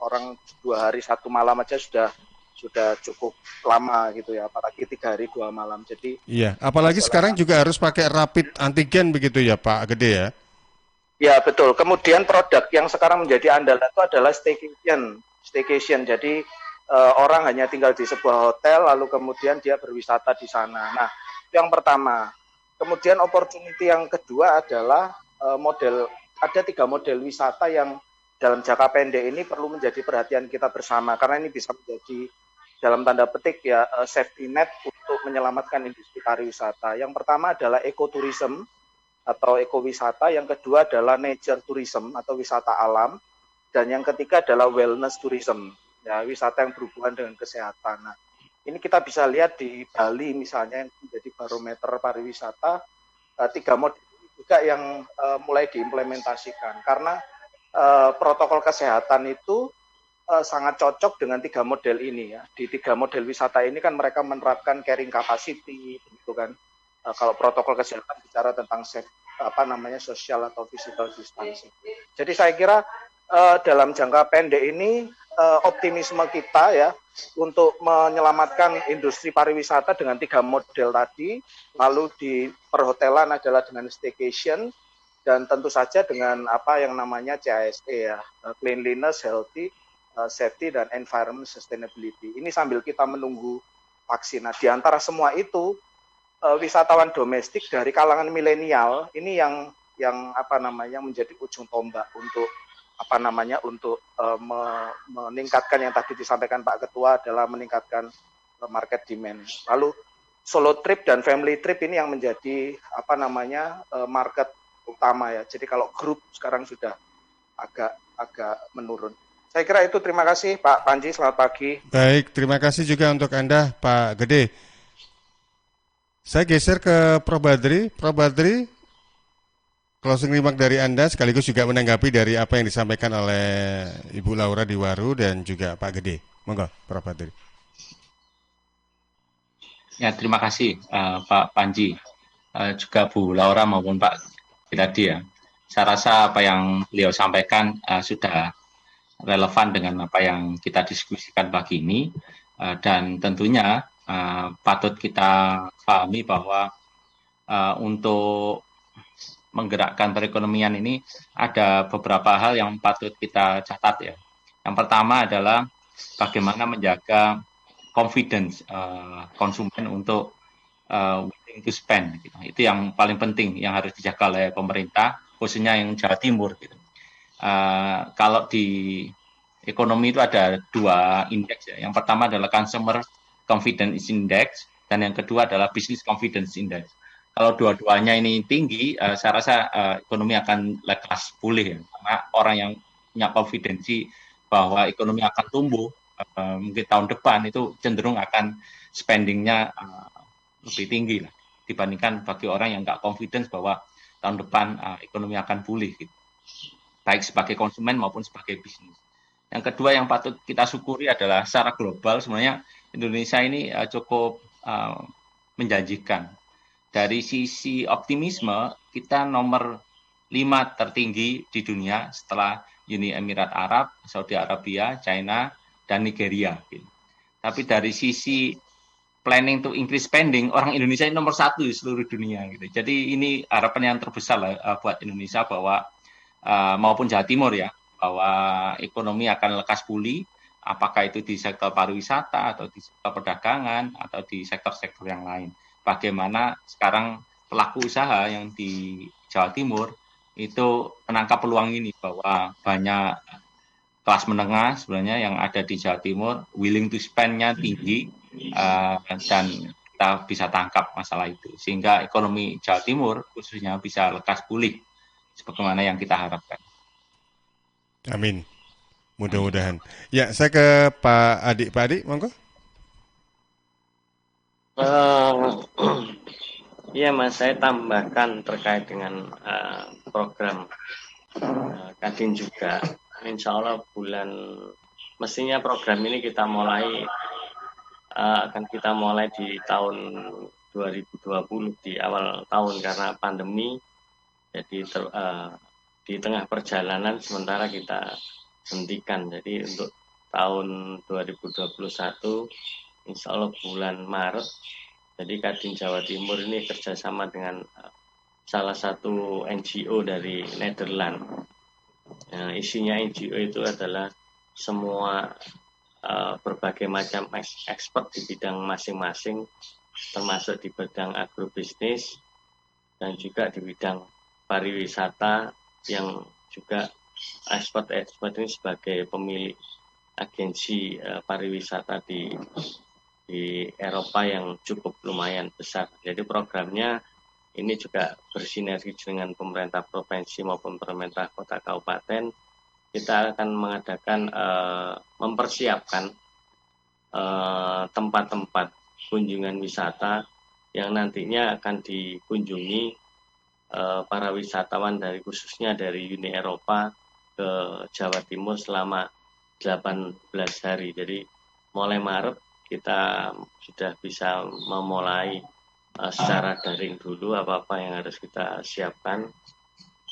Orang 2 hari 1 malam aja sudah cukup lama gitu ya, apalagi 3 hari 2 malam. Jadi iya, apalagi sekarang juga harus pakai rapid antigen begitu ya Pak Gede ya. Ya betul. Kemudian produk yang sekarang menjadi andalan itu adalah staycation. Staycation. Jadi orang hanya tinggal di sebuah hotel lalu kemudian dia berwisata di sana. Nah, itu yang pertama. Kemudian opportunity yang kedua adalah ada 3 model wisata yang dalam jangka pendek ini perlu menjadi perhatian kita bersama karena ini bisa menjadi dalam tanda petik ya safety net untuk menyelamatkan industri pariwisata. Yang pertama adalah ekoturism atau ekowisata, yang kedua adalah nature tourism atau wisata alam, dan yang ketiga adalah wellness tourism, ya wisata yang berhubungan dengan kesehatan. Nah, ini kita bisa lihat di Bali misalnya yang menjadi barometer pariwisata, 3 model juga yang mulai diimplementasikan karena protokol kesehatan itu sangat cocok dengan 3 model ini ya. Di 3 model wisata ini kan mereka menerapkan carrying capacity, gitu kan. Kalau protokol kesehatan bicara tentang social atau physical distancing. Jadi saya kira dalam jangka pendek ini optimisme kita ya untuk menyelamatkan industri pariwisata dengan 3 model tadi, lalu di perhotelan adalah dengan staycation, dan tentu saja dengan apa yang namanya CASE ya, cleanliness, healthy, safety, dan environment sustainability. Ini sambil kita menunggu vaksin. Nah, di antara semua itu wisatawan domestik dari kalangan milenial ini yang menjadi ujung tombak untuk meningkatkan yang tadi disampaikan Pak Ketua adalah meningkatkan market demand. Lalu solo trip dan family trip ini yang menjadi market utama ya. Jadi kalau grup sekarang sudah agak menurun. Saya kira itu. Terima kasih Pak Panji, selamat pagi. Baik, terima kasih juga untuk Anda Pak Gede. Saya geser ke Prof. Badri. Prof. Badri, closing remark dari Anda sekaligus juga menanggapi dari apa yang disampaikan oleh Ibu Laura Diwaru dan juga Pak Gede. Monggo, Prof. Badri. Ya, terima kasih Pak Panji, juga Bu Laura maupun Pak Gede ya. Saya rasa apa yang beliau sampaikan sudah relevan dengan apa yang kita diskusikan pagi ini, dan tentunya patut kita pahami bahwa untuk menggerakkan perekonomian ini ada beberapa hal yang patut kita catat ya. Yang pertama adalah bagaimana menjaga confidence konsumen untuk willing to spend. Gitu. Itu yang paling penting yang harus dijaga oleh pemerintah, khususnya yang Jawa Timur. Gitu. Kalau di ekonomi itu ada 2 indeks ya. Yang pertama adalah Consumer Confidence Index dan yang kedua adalah Business Confidence Index. Kalau dua-duanya ini tinggi, saya rasa ekonomi akan lekas pulih ya. Karena orang yang punya konfidensi bahwa ekonomi akan tumbuh mungkin tahun depan itu cenderung akan spendingnya lebih tinggi lah dibandingkan bagi orang yang nggak confidence bahwa tahun depan ekonomi akan pulih gitu. Baik sebagai konsumen maupun sebagai bisnis. Yang kedua yang patut kita syukuri adalah secara global sebenarnya Indonesia ini cukup menjanjikan. Dari sisi optimisme, kita nomor 5 tertinggi di dunia setelah Uni Emirat Arab, Saudi Arabia, China, dan Nigeria. Gitu. Tapi dari sisi planning to increase spending, orang Indonesia ini nomor 1 di seluruh dunia. Gitu. Jadi ini harapan yang terbesar lah, buat Indonesia bahwa maupun Jawa Timur ya, bahwa ekonomi akan lekas pulih, apakah itu di sektor pariwisata atau di sektor perdagangan atau di sektor-sektor yang lain. Bagaimana sekarang pelaku usaha yang di Jawa Timur itu menangkap peluang ini bahwa banyak kelas menengah sebenarnya yang ada di Jawa Timur willing to spend-nya tinggi dan kita bisa tangkap masalah itu sehingga ekonomi Jawa Timur khususnya bisa lekas pulih sebagaimana yang kita harapkan. Amin. Mudah-mudahan. Ya, saya ke Pak Adi. Pak Adi, monggo. Iya Mas, saya tambahkan terkait dengan program Kadin juga. Insya Allah mestinya program ini akan kita mulai di tahun 2020 di awal tahun karena pandemi. Jadi di tengah perjalanan sementara kita hentikan. Jadi untuk tahun 2021 Insya Allah bulan Maret, jadi Kadin Jawa Timur ini kerjasama dengan salah satu NGO dari Nederland. Isinya NGO itu adalah semua berbagai macam expert di bidang masing-masing, termasuk di bidang agrobisnis dan juga di bidang pariwisata, yang juga expert ini sebagai pemilik agensi pariwisata di Eropa yang cukup lumayan besar. Jadi programnya ini juga bersinergi dengan pemerintah provinsi maupun pemerintah kota kabupaten. Kita akan mengadakan mempersiapkan tempat-tempat kunjungan wisata yang nantinya akan dikunjungi para wisatawan khususnya dari Uni Eropa ke Jawa Timur selama 18 hari. Jadi mulai Maret kita sudah bisa memulai secara daring dulu apa-apa yang harus kita siapkan,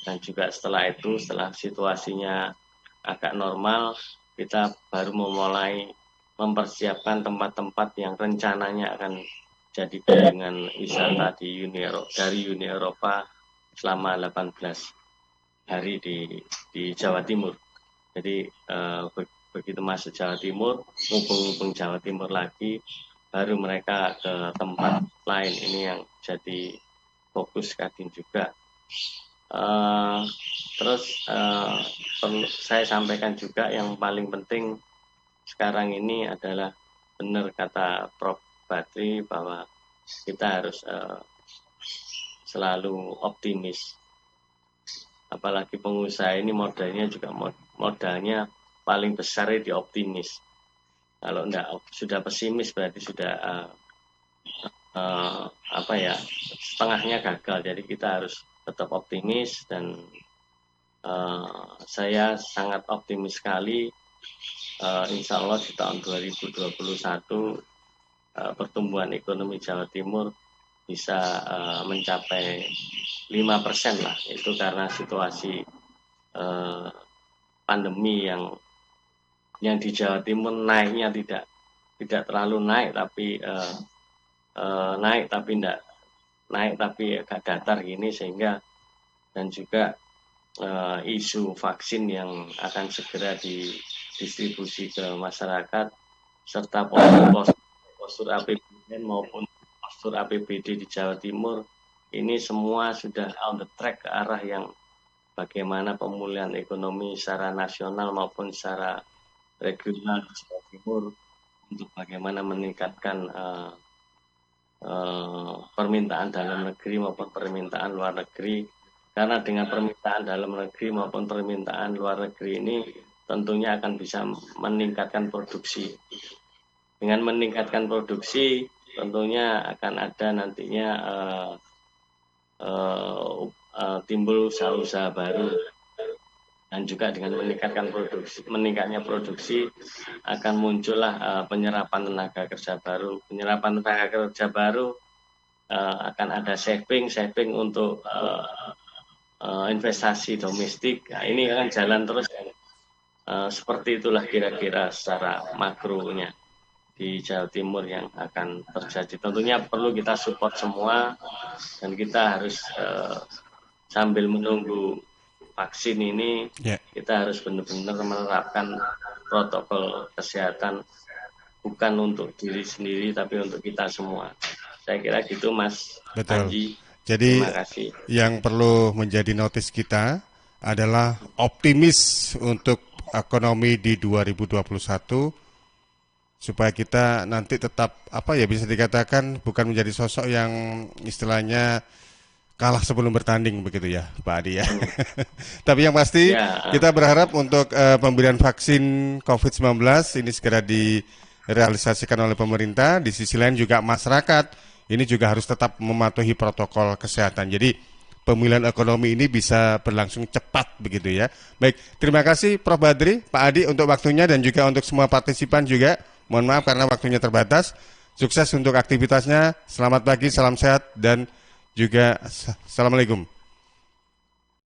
dan juga setelah itu, setelah situasinya agak normal, kita baru memulai mempersiapkan tempat-tempat yang rencananya akan jadi kunjungan wisata dari Uni Eropa selama 18 hari di Jawa Timur. Jadi begitu masuk Jawa Timur, mumpung Jawa Timur lagi, baru mereka ke tempat lain. Ini yang jadi fokus Kadin juga. Terus perlu saya sampaikan juga yang paling penting sekarang ini adalah benar kata Prof. Badri bahwa kita harus selalu optimis. Apalagi pengusaha ini modalnya paling besar di optimis. Kalau sudah pesimis berarti sudah setengahnya gagal. Jadi kita harus tetap optimis, dan saya sangat optimis sekali. Insya Allah di tahun 2021 pertumbuhan ekonomi Jawa Timur bisa mencapai 5% lah. Itu karena situasi pandemi yang di Jawa Timur naiknya tidak terlalu naik, tapi naik tapi agak datar gini, sehingga, dan juga isu vaksin yang akan segera didistribusi ke masyarakat, serta postur APBN maupun postur APBD di Jawa Timur, ini semua sudah on the track ke arah yang bagaimana pemulihan ekonomi secara nasional maupun secara regional di Jawa Timur, untuk bagaimana meningkatkan permintaan dalam negeri maupun permintaan luar negeri. Karena dengan permintaan dalam negeri maupun permintaan luar negeri ini tentunya akan bisa meningkatkan produksi. Dengan meningkatkan produksi tentunya akan ada nantinya timbul usaha-usaha baru, dan juga dengan meningkatnya produksi akan muncullah penyerapan tenaga kerja baru. Penyerapan tenaga kerja baru akan ada saving untuk investasi domestik. Nah, ini akan jalan terus. Seperti itulah kira-kira secara makronya di Jawa Timur yang akan terjadi. Tentunya perlu kita support semua, dan kita harus sambil menunggu vaksin ini, kita harus benar-benar menerapkan protokol kesehatan, bukan untuk diri sendiri tapi untuk kita semua. Saya kira gitu, Mas Anji. Jadi terima kasih. Yang perlu menjadi notis kita adalah optimis untuk ekonomi di 2021, supaya kita nanti tetap bisa dikatakan bukan menjadi sosok yang istilahnya kalah sebelum bertanding begitu ya Pak Adi ya. Tapi yang pasti kita berharap untuk pemberian vaksin COVID-19 ini segera direalisasikan oleh pemerintah. Di sisi lain juga masyarakat ini juga harus tetap mematuhi protokol kesehatan. Jadi pemulihan ekonomi ini bisa berlangsung cepat begitu ya. Baik, terima kasih Prof. Badri, Pak Adi untuk waktunya, dan juga untuk semua partisipan juga. Mohon maaf karena waktunya terbatas. Sukses untuk aktivitasnya. Selamat pagi, salam sehat, dan juga Assalamualaikum.